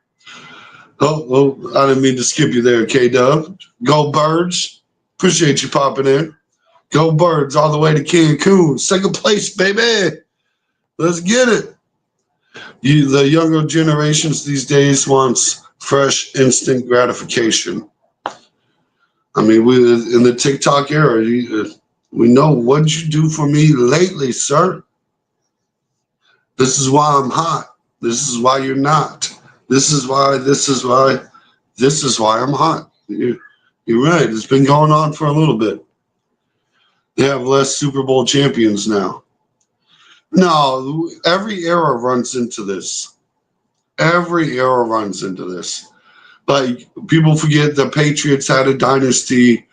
Speaker 1: Oh, well, I didn't mean to skip you there, K-Dub. Go Birds. Appreciate you popping in. Go Birds all the way to Cancun. Second place, baby. Let's get it. The younger generations these days wants fresh, instant gratification. I mean, we in the TikTok era, we know what you do for me lately, sir. This is why I'm hot. This is why you're not. This is why I'm hot. You're right. It's been going on for a little bit. They have less Super Bowl champions now. No, every era runs into this. Every era runs into this. Like, people forget the Patriots had a dynasty.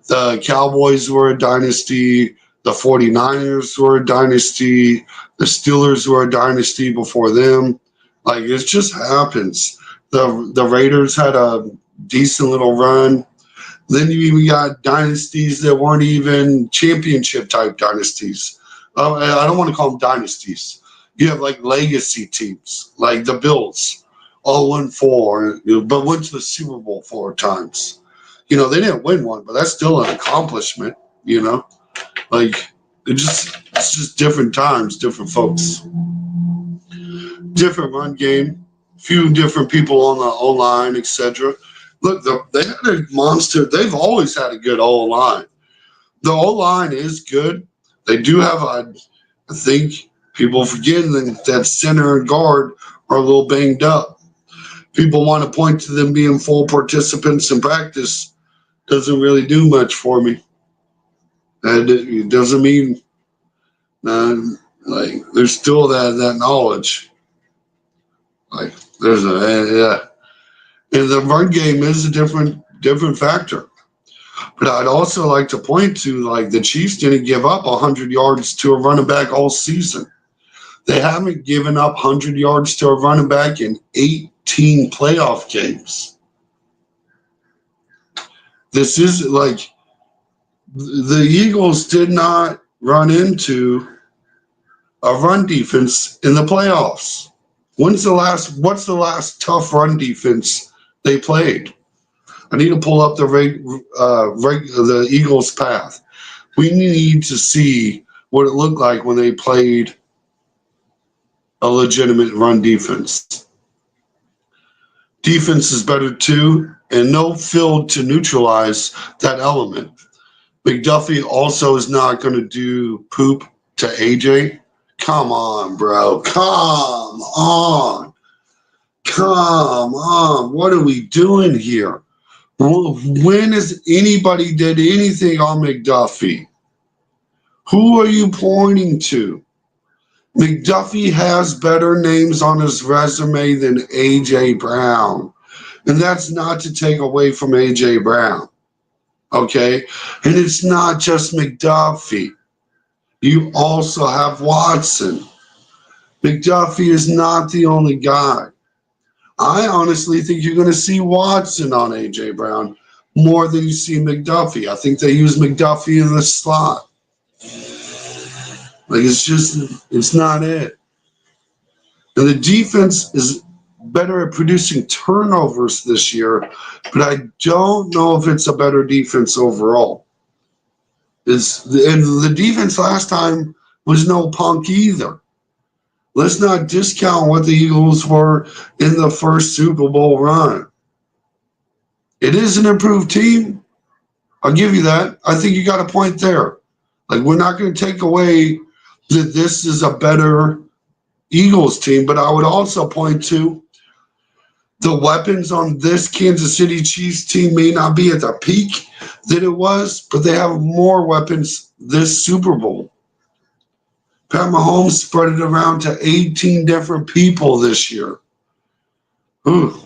Speaker 1: The Cowboys were a dynasty. The 49ers were a dynasty. The Steelers were a dynasty before them. Like, it just happens. The Raiders had a decent little run. Then you even got dynasties that weren't even championship type dynasties. I don't want to call them dynasties. You have like legacy teams, like the Bills, all won four, but went to the Super Bowl 4 times. They didn't win one, but that's still an accomplishment. Like it's just different times, different folks, different run game, few different people on the O line, etc. Look, they had a monster. They've always had a good O line. The O line is good. They do have I think people forget that center and guard are a little banged up. People want to point to them being full participants in practice. Doesn't really do much for me. And it doesn't mean like there's still that knowledge. Like there's and the run game is a different factor. But I'd also like to point to like the Chiefs didn't give up 100 yards to a running back all season. They haven't given up 100 yards to a running back in 18 playoff games. This is like the Eagles did not run into a run defense in the playoffs. What's the last tough run defense they played? I need to pull up the Eagles' path. We need to see what it looked like when they played a legitimate run defense. Defense is better too, and no field to neutralize that element. McDuffie also is not going to do poop to AJ. Come on, bro. Come on. What are we doing here? When has anybody did anything on McDuffie? Who are you pointing to? McDuffie has better names on his resume than A.J. Brown. And that's not to take away from A.J. Brown. Okay? And it's not just McDuffie. You also have Watson. McDuffie is not the only guy. I honestly think you're going to see Watson on A.J. Brown more than you see McDuffie. I think they use McDuffie in the slot. Like, it's not it. And the defense is better at producing turnovers this year, but I don't know if it's a better defense overall. And the defense last time was no punk either. Let's not discount what the Eagles were in the first Super Bowl run. It is an improved team. I'll give you that. I think you got a point there. Like, we're not going to take away that this is a better Eagles team, but I would also point to the weapons on this Kansas City Chiefs team may not be at the peak that it was, but they have more weapons this Super Bowl. Pat Mahomes spread it around to 18 different people this year. Ooh.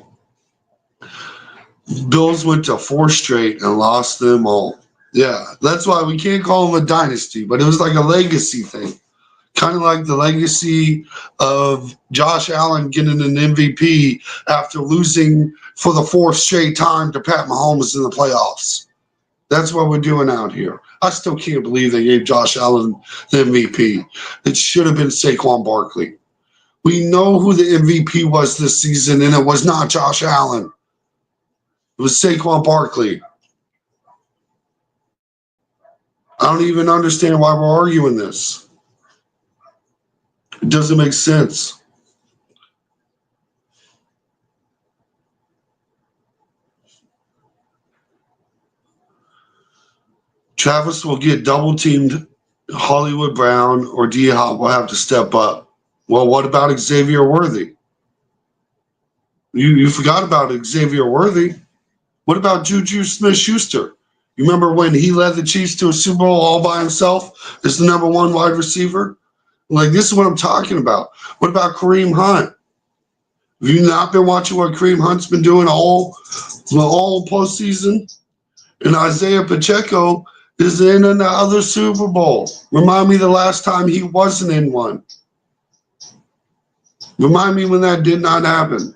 Speaker 1: Bills went to 4 straight and lost them all. Yeah, that's why we can't call them a dynasty, but it was like a legacy thing. Kind of like the legacy of Josh Allen getting an MVP after losing for the 4th straight time to Pat Mahomes in the playoffs. That's what we're doing out here. I still can't believe they gave Josh Allen the MVP. It should have been Saquon Barkley. We know who the MVP was this season, and it was not Josh Allen. It was Saquon Barkley. I don't even understand why we're arguing this. It doesn't make sense. Travis will get double-teamed. Hollywood Brown or D-Hop will have to step up. Well, what about Xavier Worthy? You forgot about Xavier Worthy. What about Juju Smith-Schuster? You remember when he led the Chiefs to a Super Bowl all by himself as the number 1 wide receiver? Like, this is what I'm talking about. What about Kareem Hunt? Have you not been watching what Kareem Hunt's been doing all postseason? And Isaiah Pacheco is in another Super Bowl. Remind me the last time he wasn't in one. Remind me when that did not happen.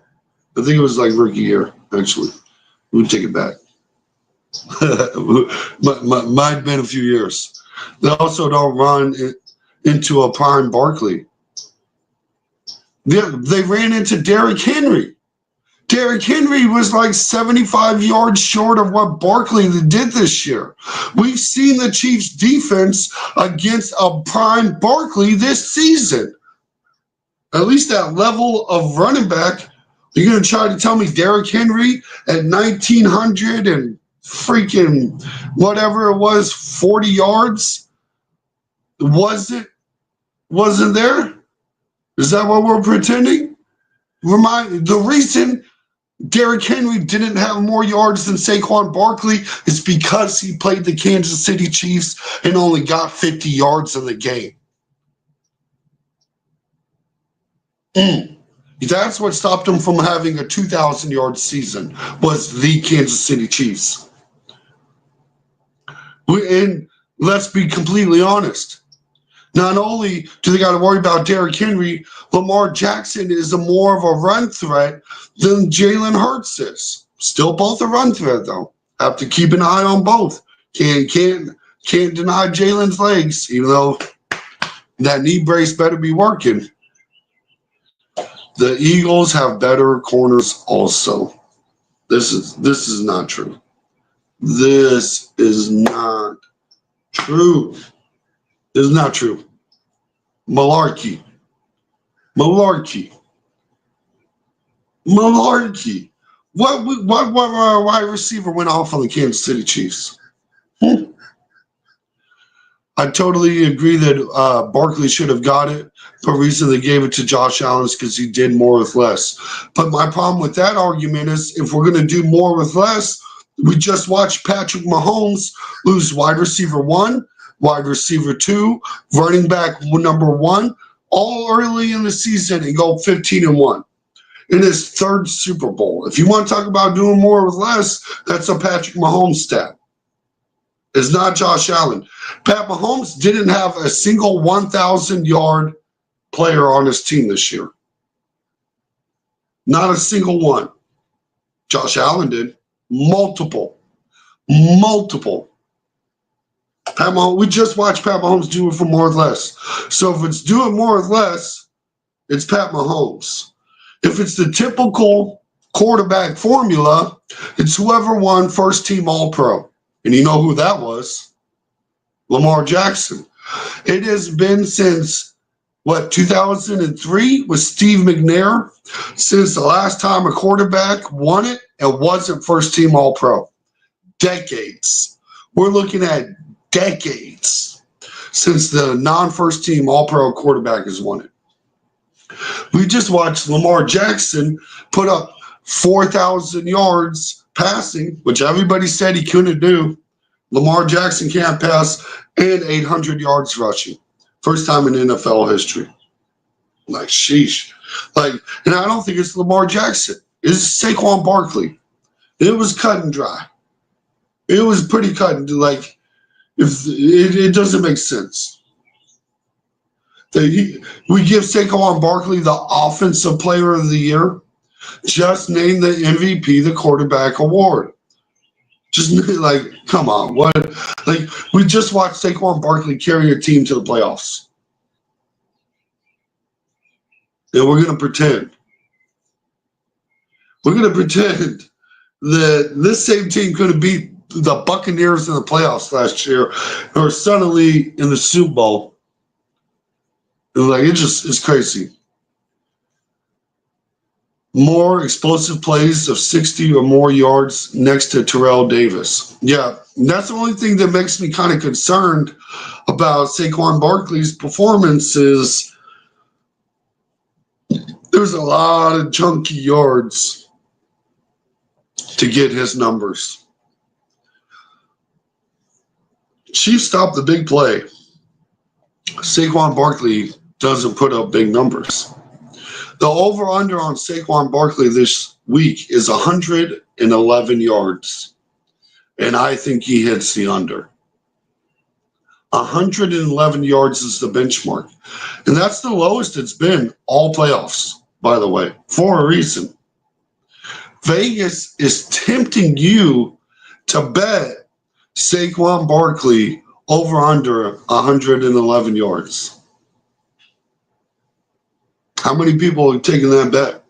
Speaker 1: I think it was like rookie year, actually. We'll take it back. Might have been a few years. They also don't run into a prime Barkley. They ran into Derrick Henry. Derrick Henry was like 75 yards short of what Barkley did this year. We've seen the Chiefs' defense against a prime Barkley this season. At least that level of running back. You're going to try to tell me Derrick Henry at 1,900 and freaking whatever it was, 40 yards, wasn't there? Is that what we're pretending? The reason Derrick Henry didn't have more yards than Saquon Barkley is because he played the Kansas City Chiefs and only got 50 yards in the game. That's what stopped him from having a 2,000-yard season, was the Kansas City Chiefs. And let's be completely honest. Not only do they got to worry about Derrick Henry, Lamar Jackson is more of a run threat than Jalen Hurts is. Still both a run threat, though. Have to keep an eye on both. Can't deny Jalen's legs, even though that knee brace better be working. The Eagles have better corners also. This is not true. This is not true. This is not true. Malarkey. What wide receiver went off on the Kansas City Chiefs? I totally agree that Barkley should have got it. The reason they gave it to Josh Allen is because he did more with less. But my problem with that argument is if we're going to do more with less, we just watched Patrick Mahomes lose wide receiver 1, wide receiver 2, running back number 1, all early in the season and go 15-1 in his third Super Bowl. If you want to talk about doing more with less, that's a Patrick Mahomes stat. It's not Josh Allen. Pat Mahomes didn't have a single 1,000-yard player on his team this year. Not a single one. Josh Allen did. Multiple. Pat Mahomes, we just watched Pat Mahomes do it for more or less. So if it's doing more or less, it's Pat Mahomes. If it's the typical quarterback formula, it's whoever won first team All-Pro. And you know who that was? Lamar Jackson. It has been since, 2003 with Steve McNair, since the last time a quarterback won it and wasn't first team All-Pro. Decades. We're looking at decades since the non-first team All-Pro quarterback has won it. We just watched Lamar Jackson put up 4,000 yards passing, which everybody said he couldn't do. Lamar Jackson can't pass, and 800 yards rushing. First time in NFL history. Like, sheesh. And I don't think it's Lamar Jackson. It's Saquon Barkley. It was cut and dry. It was pretty cut and it doesn't make sense. We give Saquon Barkley the Offensive Player of the Year. Just name the MVP the quarterback award. Just come on. What? We just watched Saquon Barkley carry a team to the playoffs. And we're going to pretend. We're going to pretend that this same team could have beat the Buccaneers in the playoffs last year or suddenly in the Super Bowl. It's crazy. More explosive plays of 60 or more yards next to Terrell Davis. Yeah, that's the only thing that makes me kind of concerned about Saquon Barkley's performance is there's a lot of chunky yards to get his numbers. Chiefs stopped the big play. Saquon Barkley doesn't put up big numbers. The over-under on Saquon Barkley this week is 111 yards, and I think he hits the under. 111 yards is the benchmark, and that's the lowest it's been all playoffs. by the way, for a reason. Vegas is tempting you to bet Saquon Barkley over under 111 yards. How many people are taking that bet?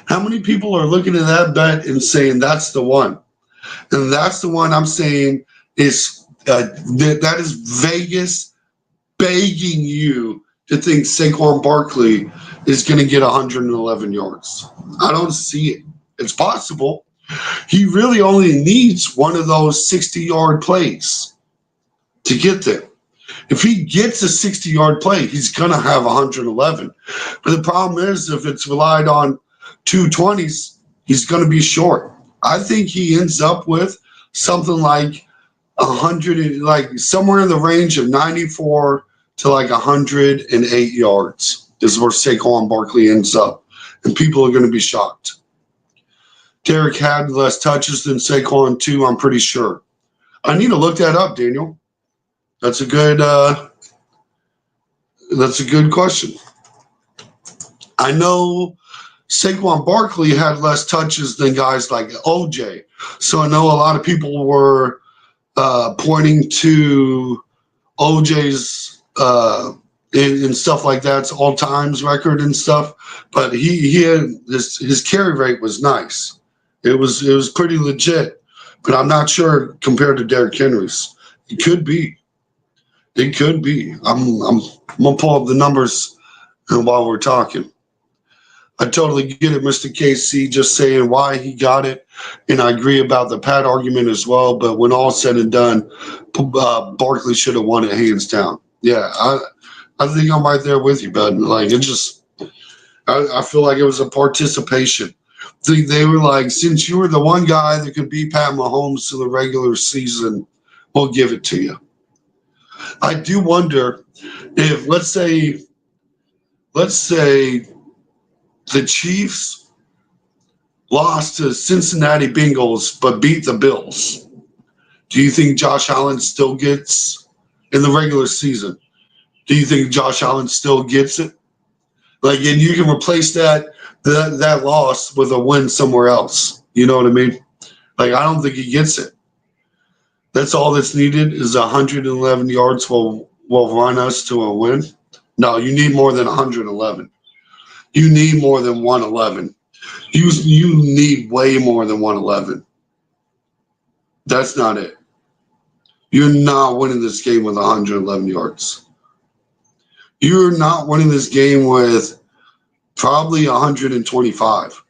Speaker 1: How many people are looking at that bet and saying that's the one? And that's the one I'm saying is that is Vegas begging you to think Saquon Barkley is going to get 111 yards. I don't see it. It's possible. He really only needs one of those 60-yard plays to get there. If he gets a 60-yard play, he's going to have 111. But the problem is, if it's relied on 220s, he's going to be short. I think he ends up with something like 100, like somewhere in the range of 94 to like 108 yards is where Saquon Barkley ends up. And people are going to be shocked. Derek had less touches than Saquon too, I'm pretty sure. I need to look that up, Daniel. That's a good question. I know Saquon Barkley had less touches than guys like OJ. So I know a lot of people were pointing to OJ's and stuff like that's all times record and stuff. But he had his carry rate was nice. It was pretty legit. But I'm not sure compared to Derrick Henry's. It could be. It could be. I'm gonna pull up the numbers while we're talking. I totally get it, Mr. KC, just saying why he got it, and I agree about the Pat argument as well. But when all said and done, Barkley should have won it hands down. Yeah, I think I'm right there with you, bud. Like it just, I feel like it was a participation. They were like, since you were the one guy that could beat Pat Mahomes to the regular season, we'll give it to you. I do wonder if, let's say the Chiefs lost to Cincinnati Bengals but beat the Bills. Do you think Josh Allen still gets in the regular season? Do you think Josh Allen still gets it? Like, and you can replace that loss with a win somewhere else. You know what I mean? Like, I don't think he gets it. That's all that's needed is 111 yards will run us to a win. No, you need more than 111. You need more than 111. You need way more than 111. That's not it. You're not winning this game with 111 yards. You're not winning this game with probably 125.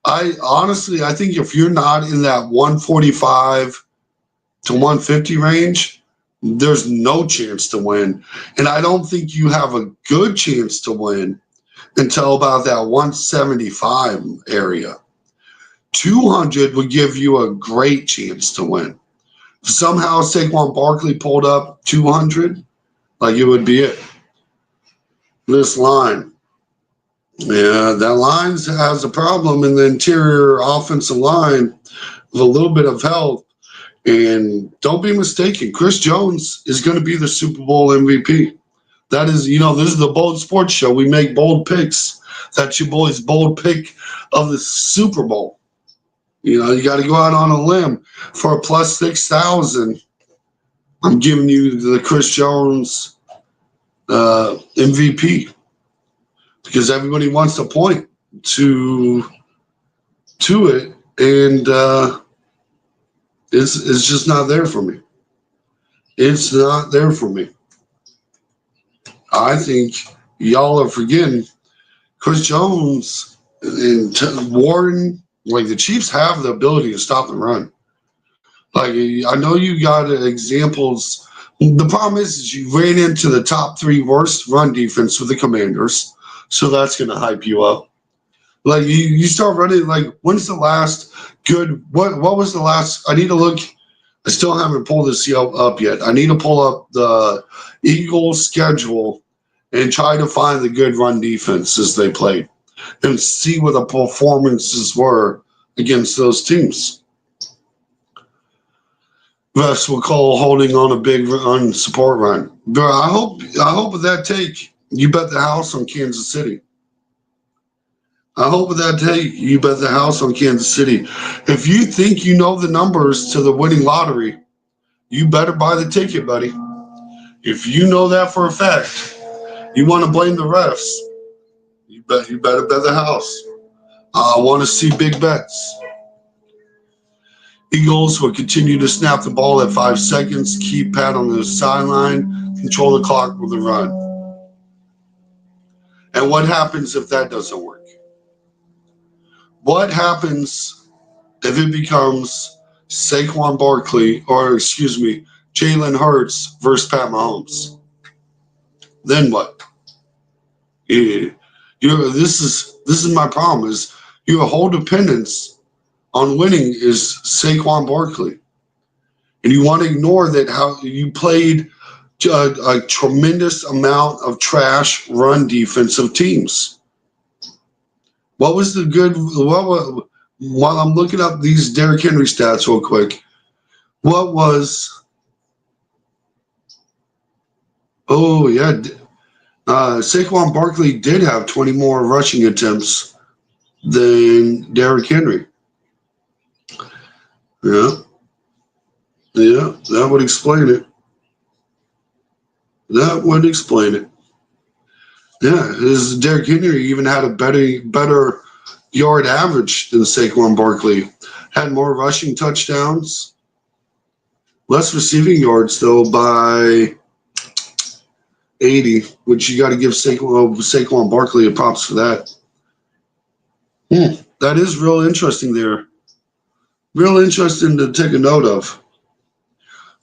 Speaker 1: I think if you're not in that 145 to 150 range, there's no chance to win. And I don't think you have a good chance to win until about that 175 area. 200 would give you a great chance to win. If somehow Saquon Barkley pulled up 200, like it would be it. This line. Yeah, that line has a problem in the interior offensive line with a little bit of health. And don't be mistaken, Chris Jones is going to be the Super Bowl MVP. That is, this is the Bold Sports Show. We make bold picks. That's your boy's bold pick of the Super Bowl. You got to go out on a limb for a plus 6,000. I'm giving you the Chris Jones MVP because everybody wants to point to it, and it's just not there for me. It's not there for me. I think y'all are forgetting Chris Jones and Warren. Like, the Chiefs have the ability to stop the run. Like, I know you got examples. The problem is you ran into the top 3 worst run defense with the Commanders, so that's going to hype you up. Like, you start running, like, when's the last good – what was the last – I need to look – I still haven't pulled this up yet. I need to pull up the Eagles' schedule and try to find the good run defenses they played and see what the performances were against those teams. Russ will call holding on a big run support run. But I hope with that take, you bet the house on Kansas City. I hope with that take, you bet the house on Kansas City. If you think you know the numbers to the winning lottery, you better buy the ticket, buddy. If you know that for a fact, you want to blame the refs, you better bet the house. I want to see big bets. Eagles will continue to snap the ball at 5 seconds, keep Pat on the sideline, control the clock with a run. And what happens if that doesn't work? What happens if it becomes Saquon Barkley, or excuse me, Jalen Hurts versus Pat Mahomes? Then what? This is my problem. Is your whole dependence on winning is Saquon Barkley, and you want to ignore that how you played a tremendous amount of trash run defensive teams. What was the good? While I'm looking up these Derrick Henry stats real quick, what was? Oh yeah, Saquon Barkley did have 20 more rushing attempts than Derrick Henry. Yeah, that would explain it. That would explain it. Yeah, his Derrick Henry even had a better yard average than Saquon Barkley. Had more rushing touchdowns, less receiving yards though by 80, which you got to give Saquon Barkley a props for that. That is real interesting there. Real interesting to take a note of.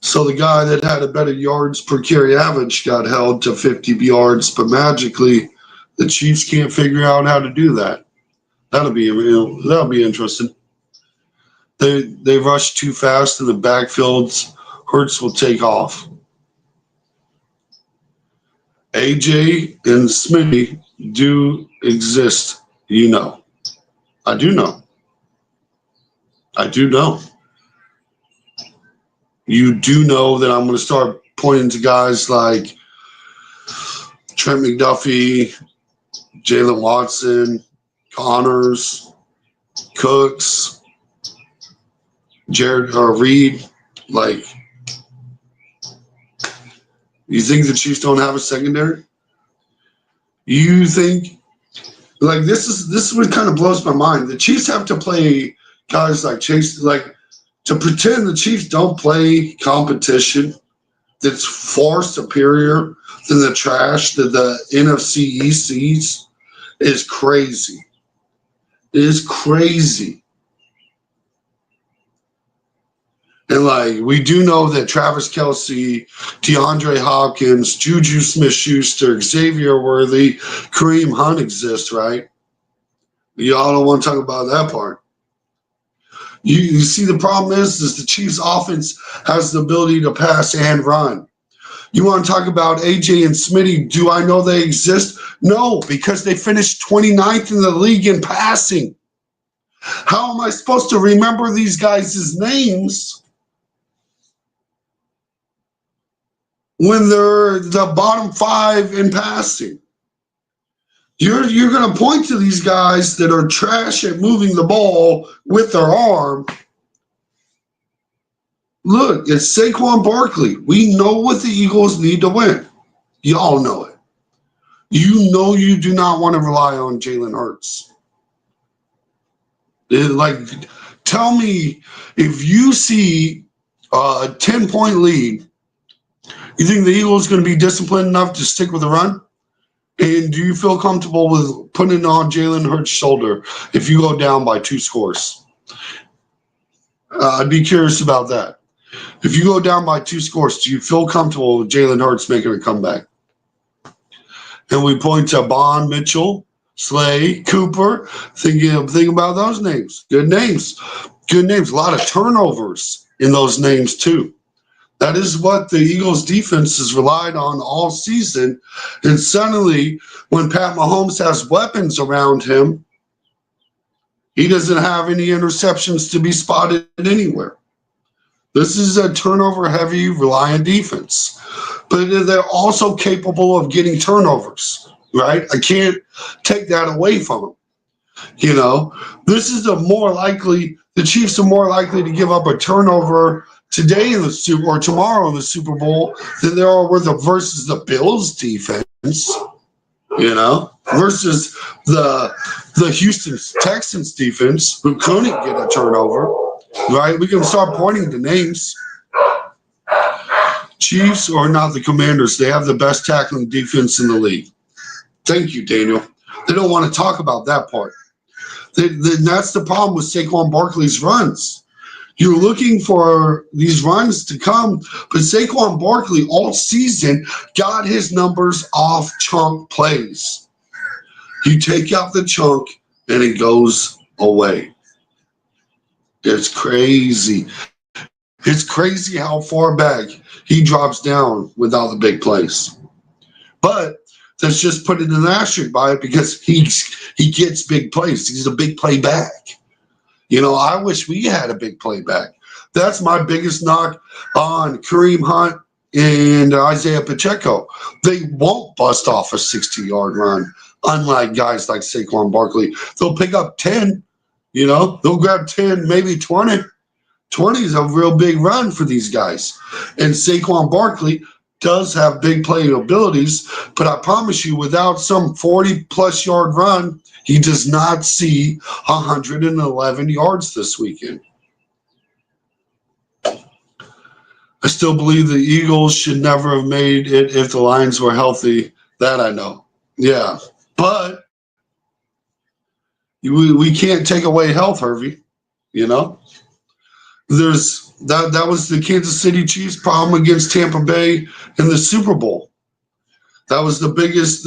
Speaker 1: So the guy that had a better yards per carry average got held to 50 yards, but magically the Chiefs can't figure out how to do that. That'll be interesting. They rush too fast in the backfields. Hurts will take off. AJ and Smitty do exist, you know. I do know. I do know. You do know that I'm going to start pointing to guys like Trent McDuffie, Jalen Watson, Connors, Cooks, Jared or Reed. Like, you think the Chiefs don't have a secondary? You think, like, this is what kind of blows my mind. The Chiefs have to play guys like Chase, like, to pretend the Chiefs don't play competition that's far superior than the trash that the NFC East sees is crazy. It is crazy. And, like, we do know that Travis Kelce, DeAndre Hopkins, Juju Smith-Schuster, Xavier Worthy, Kareem Hunt exist, right? Y'all don't want to talk about that part. You see, the problem is the Chiefs' offense has the ability to pass and run. You want to talk about AJ and Smitty? Do I know they exist? No, because they finished 29th in the league in passing. How am I supposed to remember these guys' names when they're the bottom 5 in passing? You're going to point to these guys that are trash at moving the ball with their arm. Look, it's Saquon Barkley. We know what the Eagles need to win. Y'all know it. You know you do not want to rely on Jalen Hurts. Like, tell me, if you see a 10-point lead, you think the Eagles going to be disciplined enough to stick with the run? And do you feel comfortable with putting it on Jalen Hurts' shoulder if you go down by 2 scores? I'd be curious about that. If you go down by 2 scores, do you feel comfortable with Jalen Hurts making a comeback? And we point to Bond, Mitchell, Slay, Cooper. Think about those names. Good names. Good names. A lot of turnovers in those names, too. That is what the Eagles' defense has relied on all season. And suddenly, when Pat Mahomes has weapons around him, he doesn't have any interceptions to be spotted anywhere. This is a turnover-heavy, reliant defense. But they're also capable of getting turnovers, right? I can't take that away from them. This is the Chiefs are more likely to give up a turnover today in the Super or tomorrow in the Super Bowl than they are versus the Bills defense, versus the Houston Texans defense who couldn't get a turnover, right? We can start pointing to names. Chiefs are not the Commanders. They have the best tackling defense in the league. Thank you, Daniel. They don't want to talk about that part. That's the problem with Saquon Barkley's runs. You're looking for these runs to come, but Saquon Barkley all season got his numbers off chunk plays. You take out the chunk and it goes away. It's crazy. It's crazy how far back he drops down without the big plays. But let's just put an asterisk by it because he gets big plays. He's a big play back. I wish we had a big play back. That's my biggest knock on Kareem Hunt and Isaiah Pacheco. They won't bust off a 60-yard run, unlike guys like Saquon Barkley. They'll pick up 10, they'll grab 10, maybe 20. 20 is a real big run for these guys. And Saquon Barkley does have big play abilities, but I promise you, without some 40-plus yard run, he does not see 111 yards this weekend. I still believe the Eagles should never have made it if the Lions were healthy. That I know. Yeah. But we can't take away health, Hervey. That was the Kansas City Chiefs' problem against Tampa Bay in the Super Bowl. That was the biggest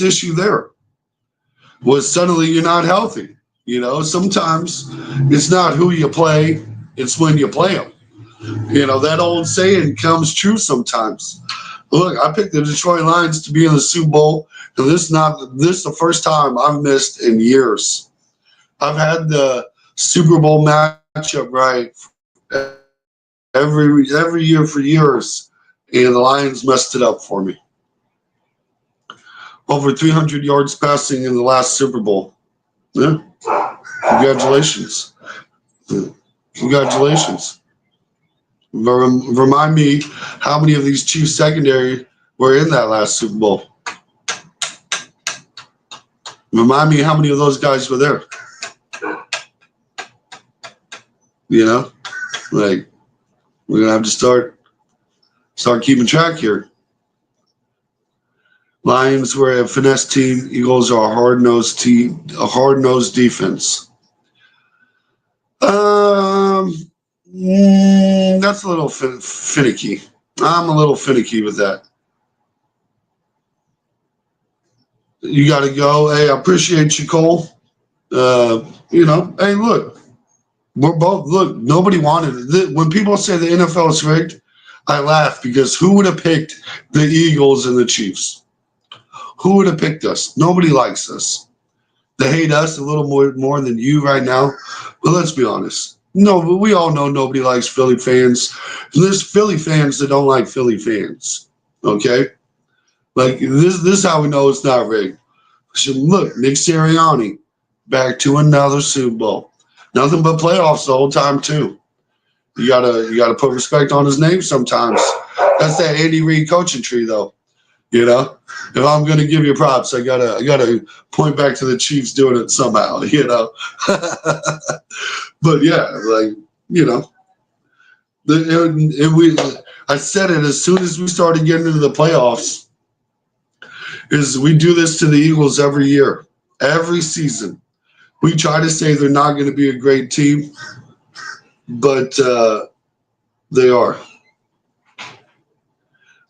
Speaker 1: issue there. Was suddenly you're not healthy. Sometimes it's not who you play, it's when you play them. That old saying comes true sometimes. Look, I picked the Detroit Lions to be in the Super Bowl, and this is the first time I've missed in years. I've had the Super Bowl matchup right every year for years, and the Lions messed it up for me. Over 300 yards passing in the last Super Bowl. Yeah. Congratulations. Congratulations. Remind me how many of these Chiefs secondary were in that last Super Bowl. Remind me how many of those guys were there. Like, we're going to have to start keeping track here. Lions were a finesse team. Eagles are a hard-nosed team, a hard-nosed defense. That's a little finicky. I'm a little finicky with that. You got to go. Hey, I appreciate you, Cole. Hey, look. Nobody wanted it. When people say the NFL is rigged, I laugh because who would have picked the Eagles and the Chiefs? Who would have picked us? Nobody likes us. They hate us a little more than you right now. But let's be honest. No, but we all know nobody likes Philly fans. And there's Philly fans that don't like Philly fans. Okay? Like, this is how we know it's not rigged. So look, Nick Sirianni, back to another Super Bowl. Nothing but playoffs the whole time, too. You gotta put respect on his name sometimes. That's that Andy Reid coaching tree, though. If I'm gonna give you props, I gotta point back to the Chiefs doing it somehow. But yeah, I said it as soon as we started getting into the playoffs. Is we do this to the Eagles every year, every season. We try to say they're not going to be a great team, but they are.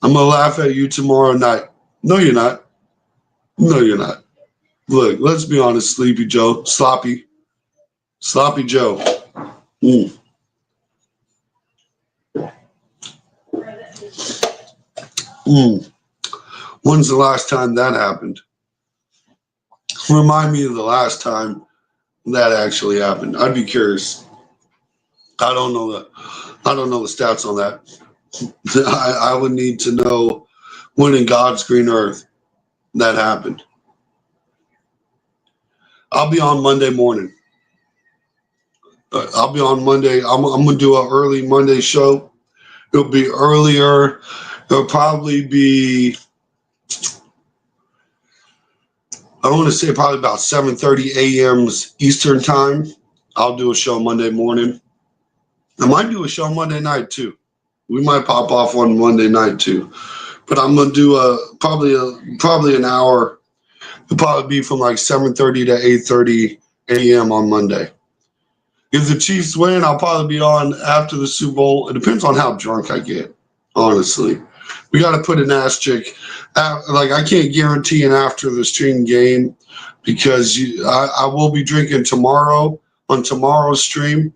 Speaker 1: I'm going to laugh at you tomorrow night. No, you're not. No, you're not. Look, let's be honest, Sleepy Joe. Sloppy Joe. When's the last time that happened? Remind me of the last time that actually happened. I'd be curious. I don't know the stats on that. I would need to know when in God's green earth that happened. I'll be on Monday morning. I'll be on Monday. I'm gonna do an early Monday show. It'll be earlier. It'll probably be, I want to say probably about 7:30 a.m. Eastern time. I'll do a show Monday morning. I might do a show Monday night too. We might pop off on Monday night too. But I'm gonna do probably an hour. It'll probably be from like 7:30 to 8:30 a.m. on Monday. If the Chiefs win, I'll probably be on after the Super Bowl. It depends on how drunk I get, honestly. We got to put an asterisk. Like, I can't guarantee an after the stream game because I will be drinking tomorrow on tomorrow's stream.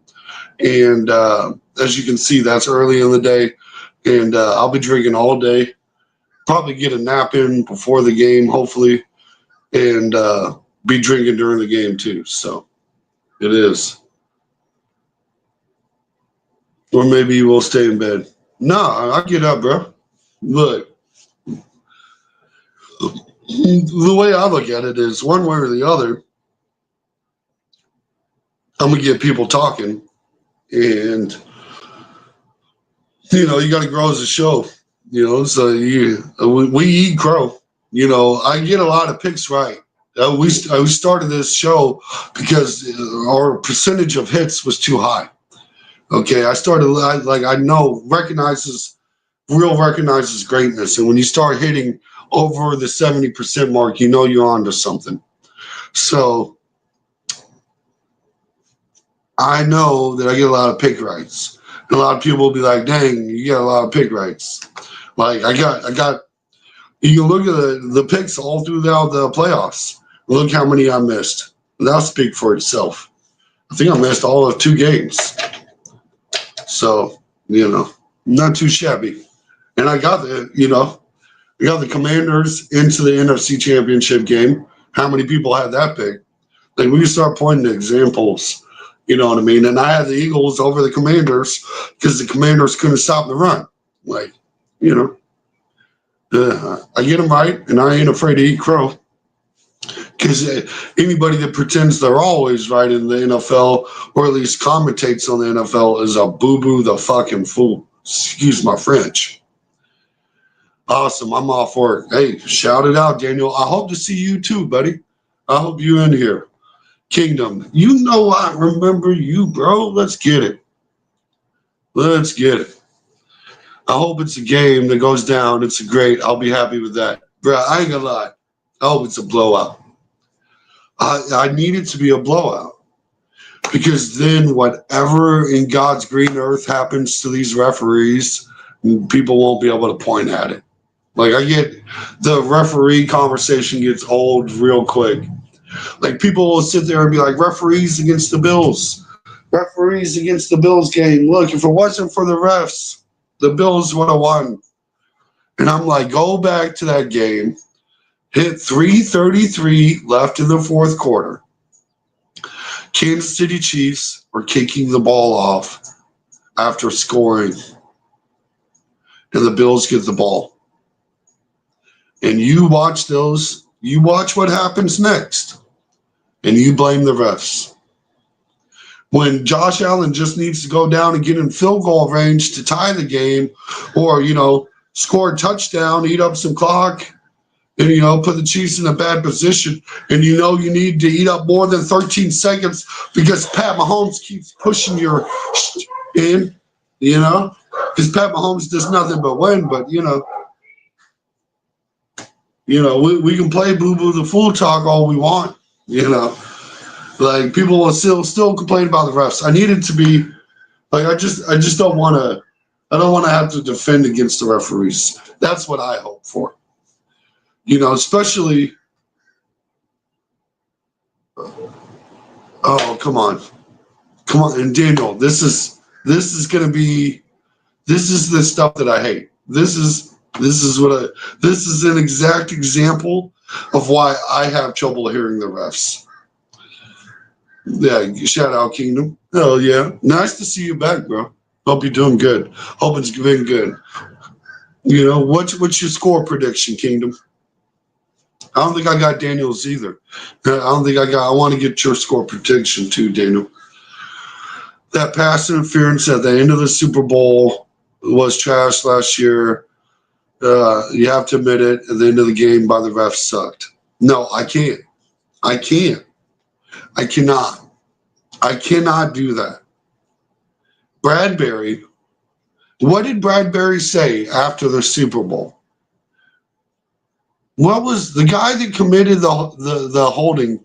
Speaker 1: And as you can see, that's early in the day. And I'll be drinking all day. Probably get a nap in before the game, hopefully. And be drinking during the game, too. So it is. Or maybe we'll stay in bed. No, I get up, bro. Look, the way I look at it is one way or the other, I'm going to get people talking. And, you got to grow as a show. So we eat crow. I get a lot of picks right. We started this show because our percentage of hits was too high. Okay, I started I know recognizes greatness, and when you start hitting over the 70% mark, you're onto something. So I know that I get a lot of pick rights. And a lot of people will be like, "Dang, you get a lot of pick rights." Like I got. You can look at the picks all throughout the playoffs. Look how many I missed. That'll speak for itself. I think I missed all of 2 games. So, not too shabby. And I got the Commanders into the NFC Championship game. How many people had that pick? Like, we can start pointing to examples, you know what I mean? And I had the Eagles over the Commanders because the Commanders couldn't stop the run. Like, I get them right, and I ain't afraid to eat crow. Because anybody that pretends they're always right in the NFL, or at least commentates on the NFL, is a boo-boo the fucking fool. Excuse my French. Awesome. I'm off for it. Hey, shout it out, Daniel. I hope to see you too, buddy. I hope you in here. Kingdom, I remember you, bro. Let's get it. Let's get it. I hope it's a game that goes down. It's great. I'll be happy with that. Bro, I ain't gonna lie. I hope it's a blowout. I need it to be a blowout. Because then whatever in God's green earth happens to these referees, people won't be able to point at it. Like, I get the referee conversation gets old real quick. Like, people will sit there and be like, referees against the Bills. Referees against the Bills game. Look, if it wasn't for the refs, the Bills would have won. And I'm like, go back to that game. Hit 3:33 left in the fourth quarter. Kansas City Chiefs were kicking the ball off after scoring. And the Bills get the ball. And you watch what happens next. And you blame the refs. When Josh Allen just needs to go down and get in field goal range to tie the game, or, score a touchdown, eat up some clock, and, put the Chiefs in a bad position, and you need to eat up more than 13 seconds because Pat Mahomes keeps pushing your in, because Pat Mahomes does nothing but win, but, we can play boo-boo the fool talk all we want, Like, people will still complain about the refs. I need it to be, like, I just don't want to have to defend against the referees. That's what I hope for. Especially, oh, come on. And Daniel, this is the stuff that I hate. This is an exact example of why I have trouble hearing the refs. Yeah, shout out Kingdom. Oh yeah, nice to see you back, bro. Hope you're doing good. Hope it's been good. What's your score prediction, Kingdom? I don't think I got Daniels either. I want to get your score prediction too, Daniel. That pass interference at the end of the Super Bowl was trash last year. You have to admit it. At the end of the game, by the refs sucked. No, I can't. I can't. I cannot. I cannot do that. Bradbury. What did Bradbury say after the Super Bowl? What was the guy that committed the holding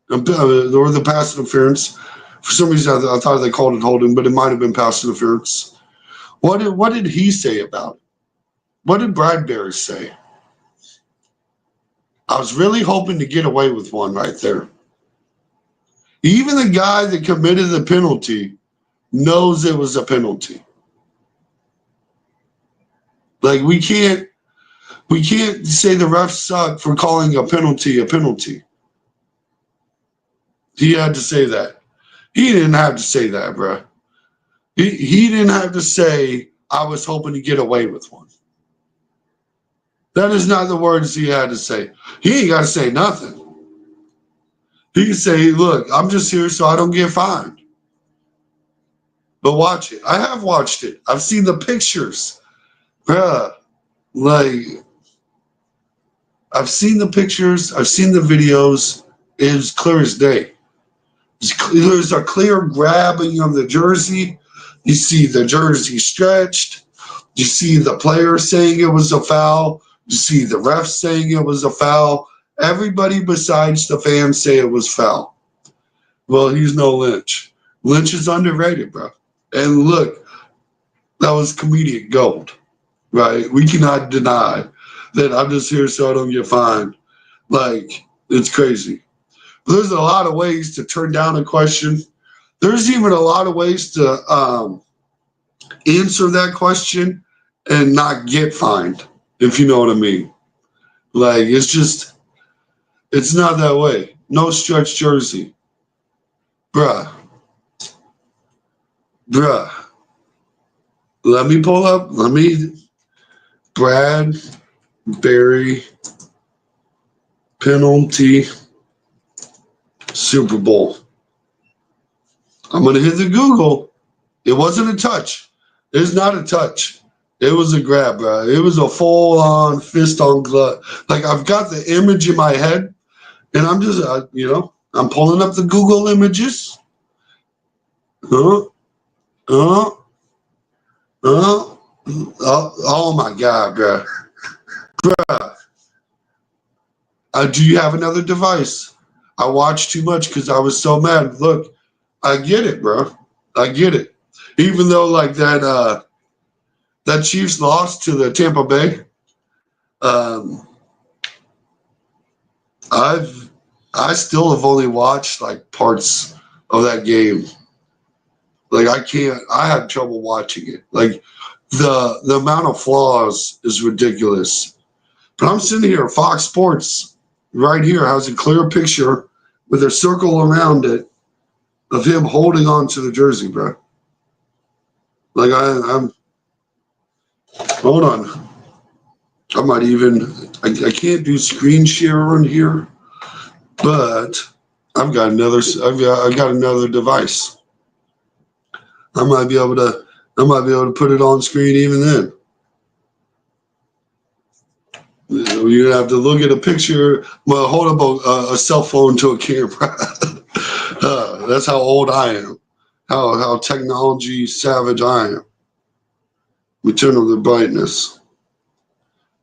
Speaker 1: or the pass interference? For some reason, I thought they called it holding, but it might have been pass interference. What did he say about it? What did Bradbury say? I was really hoping to get away with one right there. Even the guy that committed the penalty knows it was a penalty. Like we can't say the refs suck for calling a penalty a penalty. He had to say that. He didn't have to say that, bro. He didn't have to say, I was hoping to get away with one. That is not the words he had to say. He ain't got to say nothing. He can say, look, I'm just here so I don't get fined. But watch it. I have watched it. I've seen the pictures. Bruh, like, I've seen the pictures. I've seen the videos. It is clear as day. There's a clear grabbing of the jersey. You see the jersey stretched. You see the player saying it was a foul. You see the ref saying it was a foul. Everybody besides the fans say it was foul. Well, he's no Lynch. Lynch is underrated, bro. And look, that was comedic gold, right? We cannot deny that I'm just here so I don't get fined. Like, it's crazy. But there's a lot of ways to turn down a question. There's even a lot of ways to answer that question and not get fined, if you know what I mean. Like, it's not that way. No stretch jersey. Bruh. Let me pull up. Bradbury penalty Super Bowl. I'm going to hit the Google. It wasn't a touch. It's not a touch. It was a grab, bro. It was a full-on fist-on glove. Like, I've got the image in my head, and I'm just, I'm pulling up the Google images. Oh my God, bro. Do you have another device? I watched too much because I was so mad. Look, I get it, bro. I get it. Even though like that Chiefs lost to the Tampa Bay, I still have only watched like parts of that game. Like I had trouble watching it. Like the amount of flaws is ridiculous. But I'm sitting here, Fox Sports right here has a clear picture with a circle around it of him holding on to the jersey, bro. Like I'm hold on. I might even I can't do screen share on here, but I've got another device. I might be able to put it on screen even then. You're gonna have to look at a picture. Well, hold up a cell phone to a camera. That's how old I am. How technology savage I am. We turn on the brightness.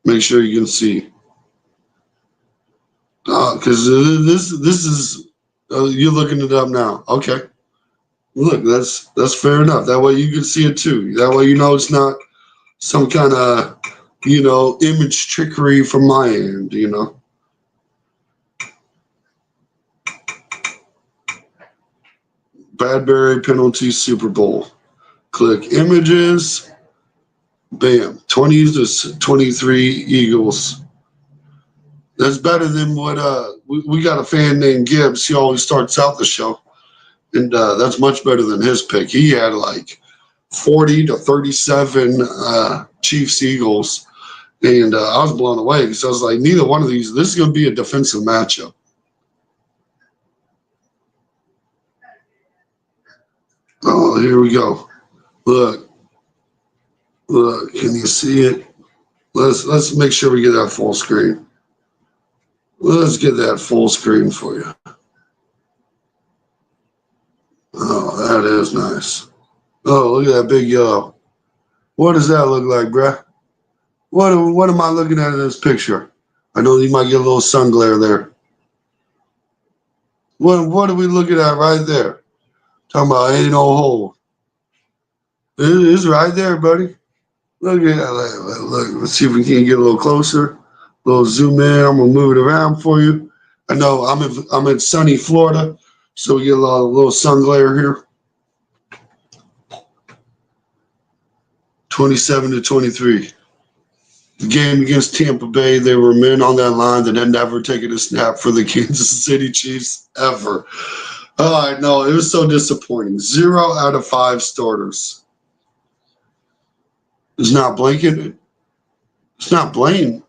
Speaker 1: Make sure you can see. Because this is you're looking it up now. Okay. Look, that's fair enough. That way you can see it too. That way you know it's not some kind of image trickery from my end. Bradbury penalty Super Bowl. Click images. Bam. 20 to 23 Eagles. That's better than what we got a fan named Gibbs. He always starts out the show. And that's much better than his pick. He had like 40 to 37 Chiefs Eagles. And I was blown away because I was like, neither one of these, this is going to be a defensive matchup. Oh, here we go. Look, can you see it? Let's make sure we get that full screen. Let's get that full screen for you. Oh, that is nice. Oh, look at that big yellow. What does that look like, bruh? What am I looking at in this picture? I know you might get a little sun glare there. What are we looking at right there? Talking about ain't no hole. It's right there, buddy. Look at that. Look, let's see if we can get a little closer. A little zoom in. I'm gonna move it around for you. I know I'm in sunny Florida, so we get a little sun glare here. 27-23. The game against Tampa Bay, they were men on that line that had never taken a snap for the Kansas City Chiefs ever. Oh, I know. It was so disappointing. 0 out of 5 starters. It's not Blanket. It's not Blaine.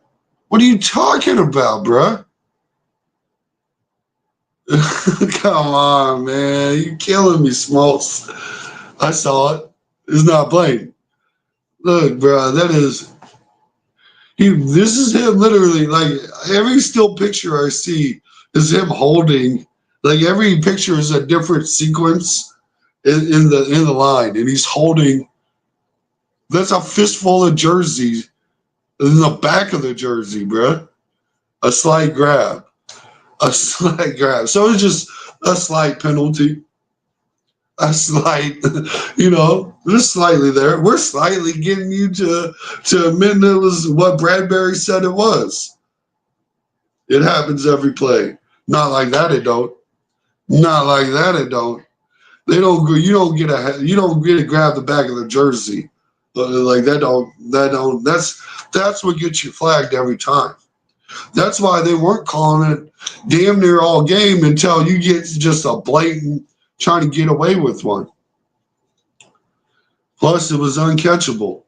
Speaker 1: What are you talking about, bruh? Come on, man. You're killing me, Smoltz. I saw it. It's not Blaine. Look, bro, that is... This is him literally, like, every still picture I see is him holding... Like, every picture is a different sequence in the line, and he's holding... That's a fistful of jerseys in the back of the jersey, bro. A slight grab. A slight grab. So it's just a slight penalty. A slight, just slightly there. We're slightly getting you to admit it was what Bradbury said it was. It happens every play. Not like that it don't. Not like that it don't. They don't. You don't get to grab the back of the jersey. Like that don't. That's what gets you flagged every time. That's why they weren't calling it damn near all game until you get just a blatant trying to get away with one. Plus, it was uncatchable.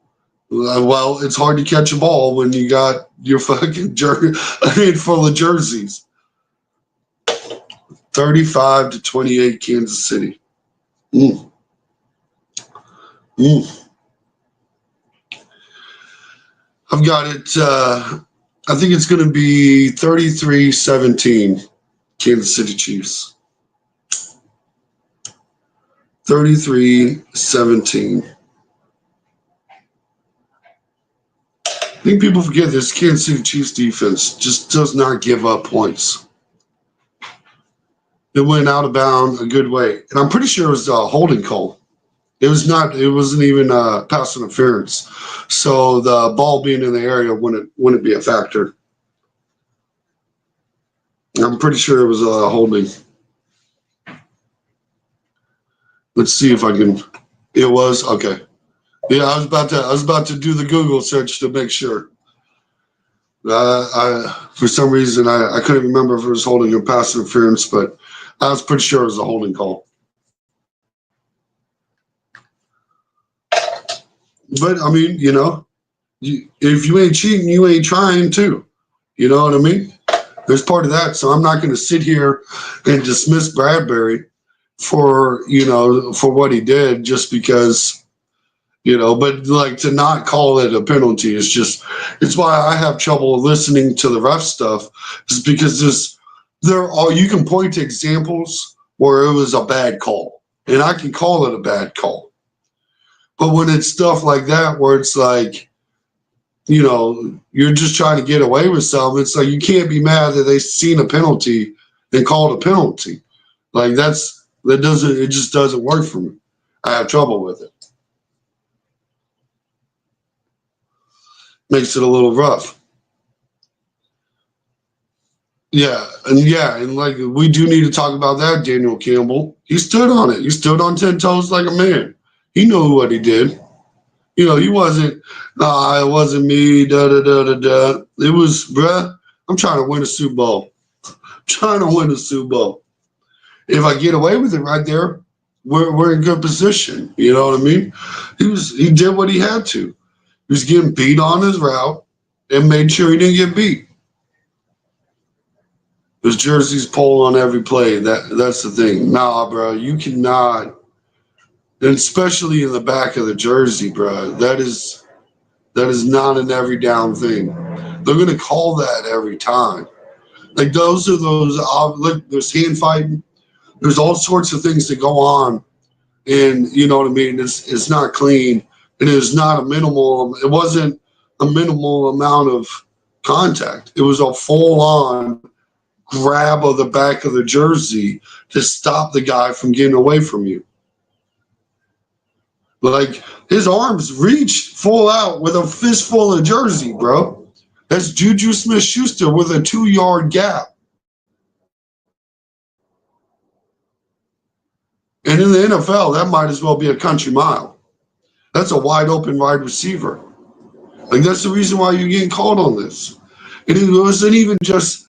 Speaker 1: Well, it's hard to catch a ball when you got your fucking full of jerseys. 35-28, Kansas City. I've got it. I think it's going to be 33-17, Kansas City Chiefs. 33-17. I think people forget this Kansas City Chiefs defense just does not give up points. It went out of bounds a good way. And I'm pretty sure it was a holding call. It wasn't even pass interference. So the ball being in the area wouldn't be a factor. I'm pretty sure it was a holding. Let's see if I can. It was okay. Yeah, I was about to do the Google search to make sure. For some reason I couldn't remember if it was holding or pass interference, but I was pretty sure it was a holding call. But I mean, if you ain't cheating, you ain't trying too. You know what I mean? There's part of that. So I'm not going to sit here and dismiss Bradbury for what he did just because, but like to not call it a penalty is it's why I have trouble listening to the ref stuff is because you can point to examples where it was a bad call and I can call it a bad call. But when it's stuff like that, where it's like, you're just trying to get away with something, it's like you can't be mad that they seen a penalty and called a penalty. Like it just doesn't work for me. I have trouble with it. Makes it a little rough. And like we do need to talk about that, Daniel Campbell. He stood on it. He stood on 10 toes like a man. He knew what he did. He wasn't, it wasn't me, da-da-da-da-da. It was, bruh, I'm trying to win a Super Bowl. If I get away with it right there, we're in good position. You know what I mean? He did what he had to. He was getting beat on his route. and made sure he didn't get beat. His jersey's pulled on every play. That's the thing. Nah, bro, you cannot, and especially in the back of the jersey, bro. That is not an every down thing. They're gonna call that every time. Like like there's hand fighting. There's all sorts of things that go on, and you know what I mean. It's not clean. It is not a minimal. It wasn't a minimal amount of contact. It was a full on grab of the back of the jersey to stop the guy from getting away from you. Like his arms reached full out with a fistful of jersey, bro. That's Juju Smith-Schuster with a 2-yard gap. And in the NFL, that might as well be a country mile. That's a wide open wide receiver. Like that's the reason why you're getting called on this. And it wasn't even just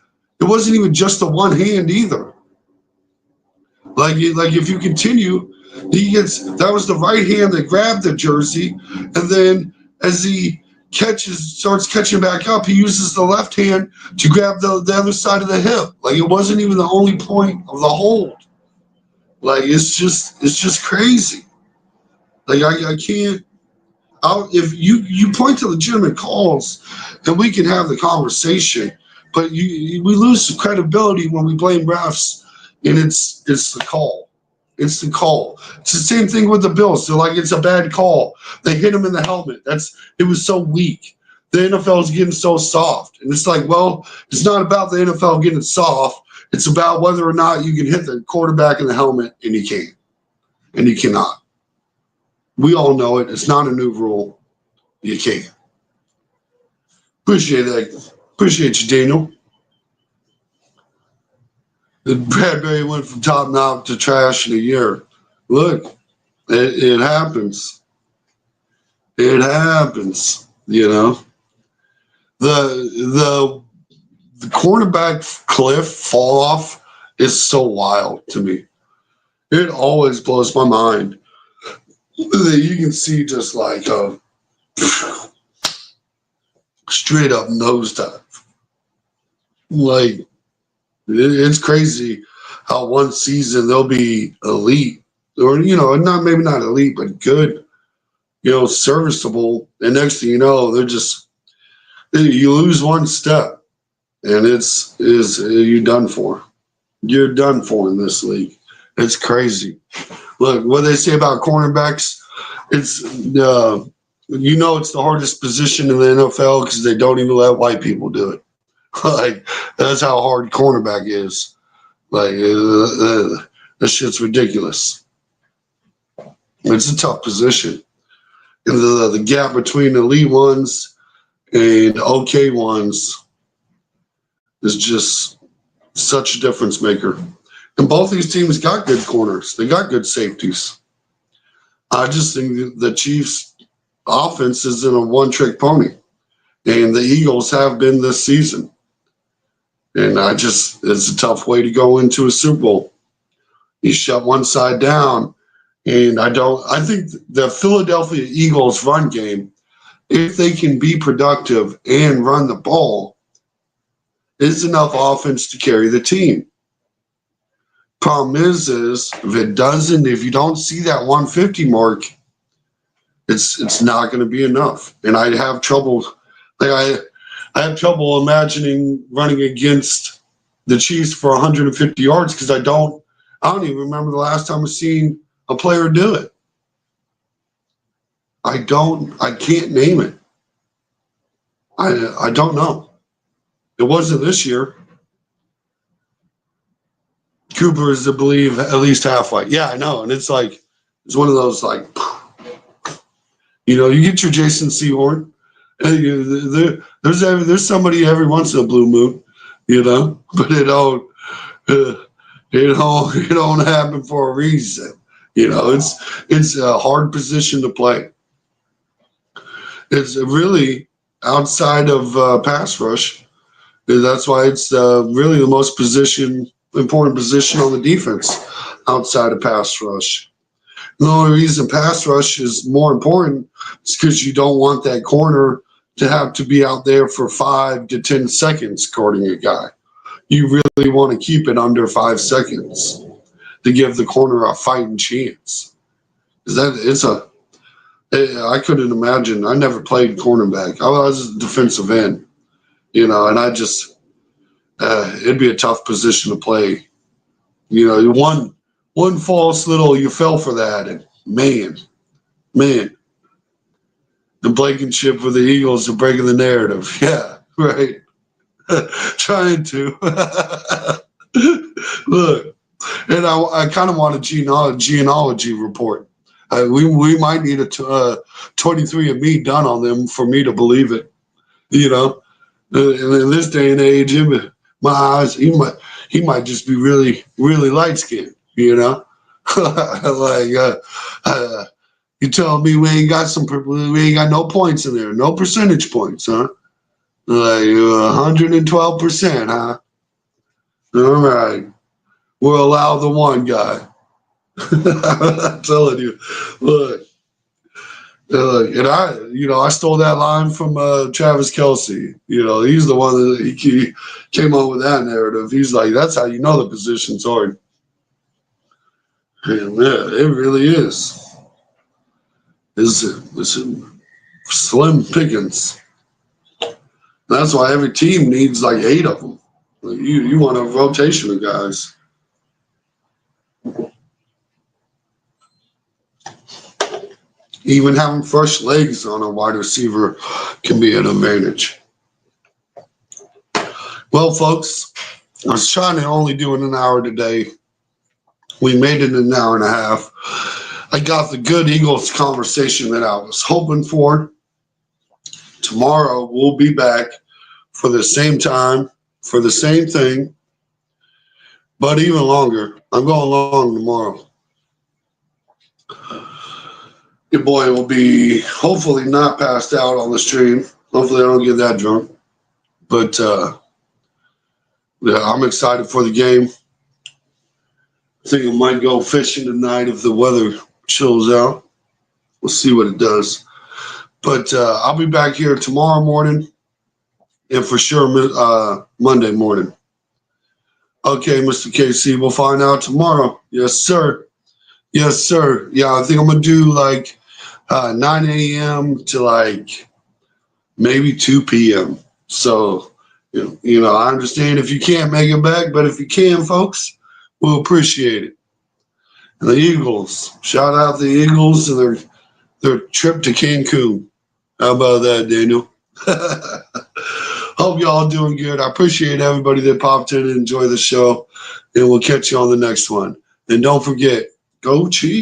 Speaker 1: the one hand either. Like if you continue, that was the right hand that grabbed the jersey, and then as he starts catching back up, he uses the left hand to grab the other side of the hip. Like it wasn't even the only point of the hold. Like it's just crazy. Like I can't. If you point to legitimate calls, then we can have the conversation. But we lose credibility when we blame refs, and it's the call. It's the call. It's the same thing with the Bills. They're like, it's a bad call. They hit him in the helmet. It was so weak. The NFL is getting so soft. And it's like, well, it's not about the NFL getting soft. It's about whether or not you can hit the quarterback in the helmet, and you can't. And you cannot. We all know it. It's not a new rule. You can't. Appreciate that. Appreciate you, Daniel. Bradbury went from top knob to trash in a year. Look, it happens. It happens, you know. The cornerback cliff fall off is so wild to me. It always blows my mind that you can see just like a straight up nosedive. Like, it's crazy how one season they'll be elite, or maybe not elite, but good, serviceable, and next thing you know, you lose one step, and you're done for. You're done for in this league. It's crazy. Look, what they say about cornerbacks, it's it's the hardest position in the NFL because they don't even let white people do it. Like, that's how hard cornerback is. Like, that shit's ridiculous. It's a tough position. And the gap between elite ones and okay ones is just such a difference maker. And both these teams got good corners. They got good safeties. I just think the Chiefs' offense isn't a one-trick pony. And the Eagles have been this season. And it's a tough way to go into a Super Bowl. You shut one side down. And I think the Philadelphia Eagles run game, if they can be productive and run the ball, is enough offense to carry the team. Problem is if you don't see that 150 mark, it's not going to be enough. And I have trouble, I have trouble imagining running against the Chiefs for 150 yards because I don't even remember the last time I've seen a player do it. I can't name it. I don't know. It wasn't this year. Cooper is, I believe, at least halfway. Yeah, I know. And it's one of those you get your Jason Sehorn. There's somebody every once in a blue moon, but it don't happen for a reason. It's a hard position to play. It's really outside of pass rush. That's why it's really the most important position on the defense outside of pass rush. The only reason pass rush is more important is because you don't want that corner to have to be out there for 5 to 10 seconds guarding a guy. You really want to keep it under 5 seconds to give the corner a fighting chance. I couldn't imagine. I never played cornerback. I was a defensive end, and I just, it'd be a tough position to play. One false little, you fell for that, and man, the Blankenship with the Eagles are breaking the narrative. Yeah, right. Trying to. Look, and I kind of want a genealogy report. We might need a 23andMe done on them for me to believe it. And in this day and age, my eyes, he might just be really, really light skinned. Like you telling me we ain't got no points in there, no percentage points, huh? Like 112%, huh? All right, we'll allow the one guy. I'm telling you, look, and I stole that line from Travis Kelce. He's the one that he came up with that narrative. He's like, that's how you know the position's hard. And yeah, it really is. It's slim pickings. That's why every team needs like 8 of them. You want a rotation of guys. Even having fresh legs on a wide receiver can be an advantage. Well, folks, I was trying to only do it an hour today. We made it an hour and a half. I got the good Eagles conversation that I was hoping for. Tomorrow we'll be back for the same time, for the same thing, but even longer. I'm going long tomorrow. Your boy will be hopefully not passed out on the stream. Hopefully I don't get that drunk. But yeah, I'm excited for the game. I think I might go fishing tonight if the weather chills out. We'll see what it does. But I'll be back here tomorrow morning and for sure Monday morning. Okay, Mr. KC, we'll find out tomorrow. Yes, sir. Yes, sir. Yeah, I think I'm going to do like 9 a.m. to like maybe 2 p.m. So, I understand if you can't make it back, but if you can, folks, we'll appreciate it. And the Eagles, shout out the Eagles and their trip to Cancun. How about that, Daniel? Hope y'all doing good. I appreciate everybody that popped in and enjoy the show. And we'll catch you on the next one. And don't forget, go Chiefs.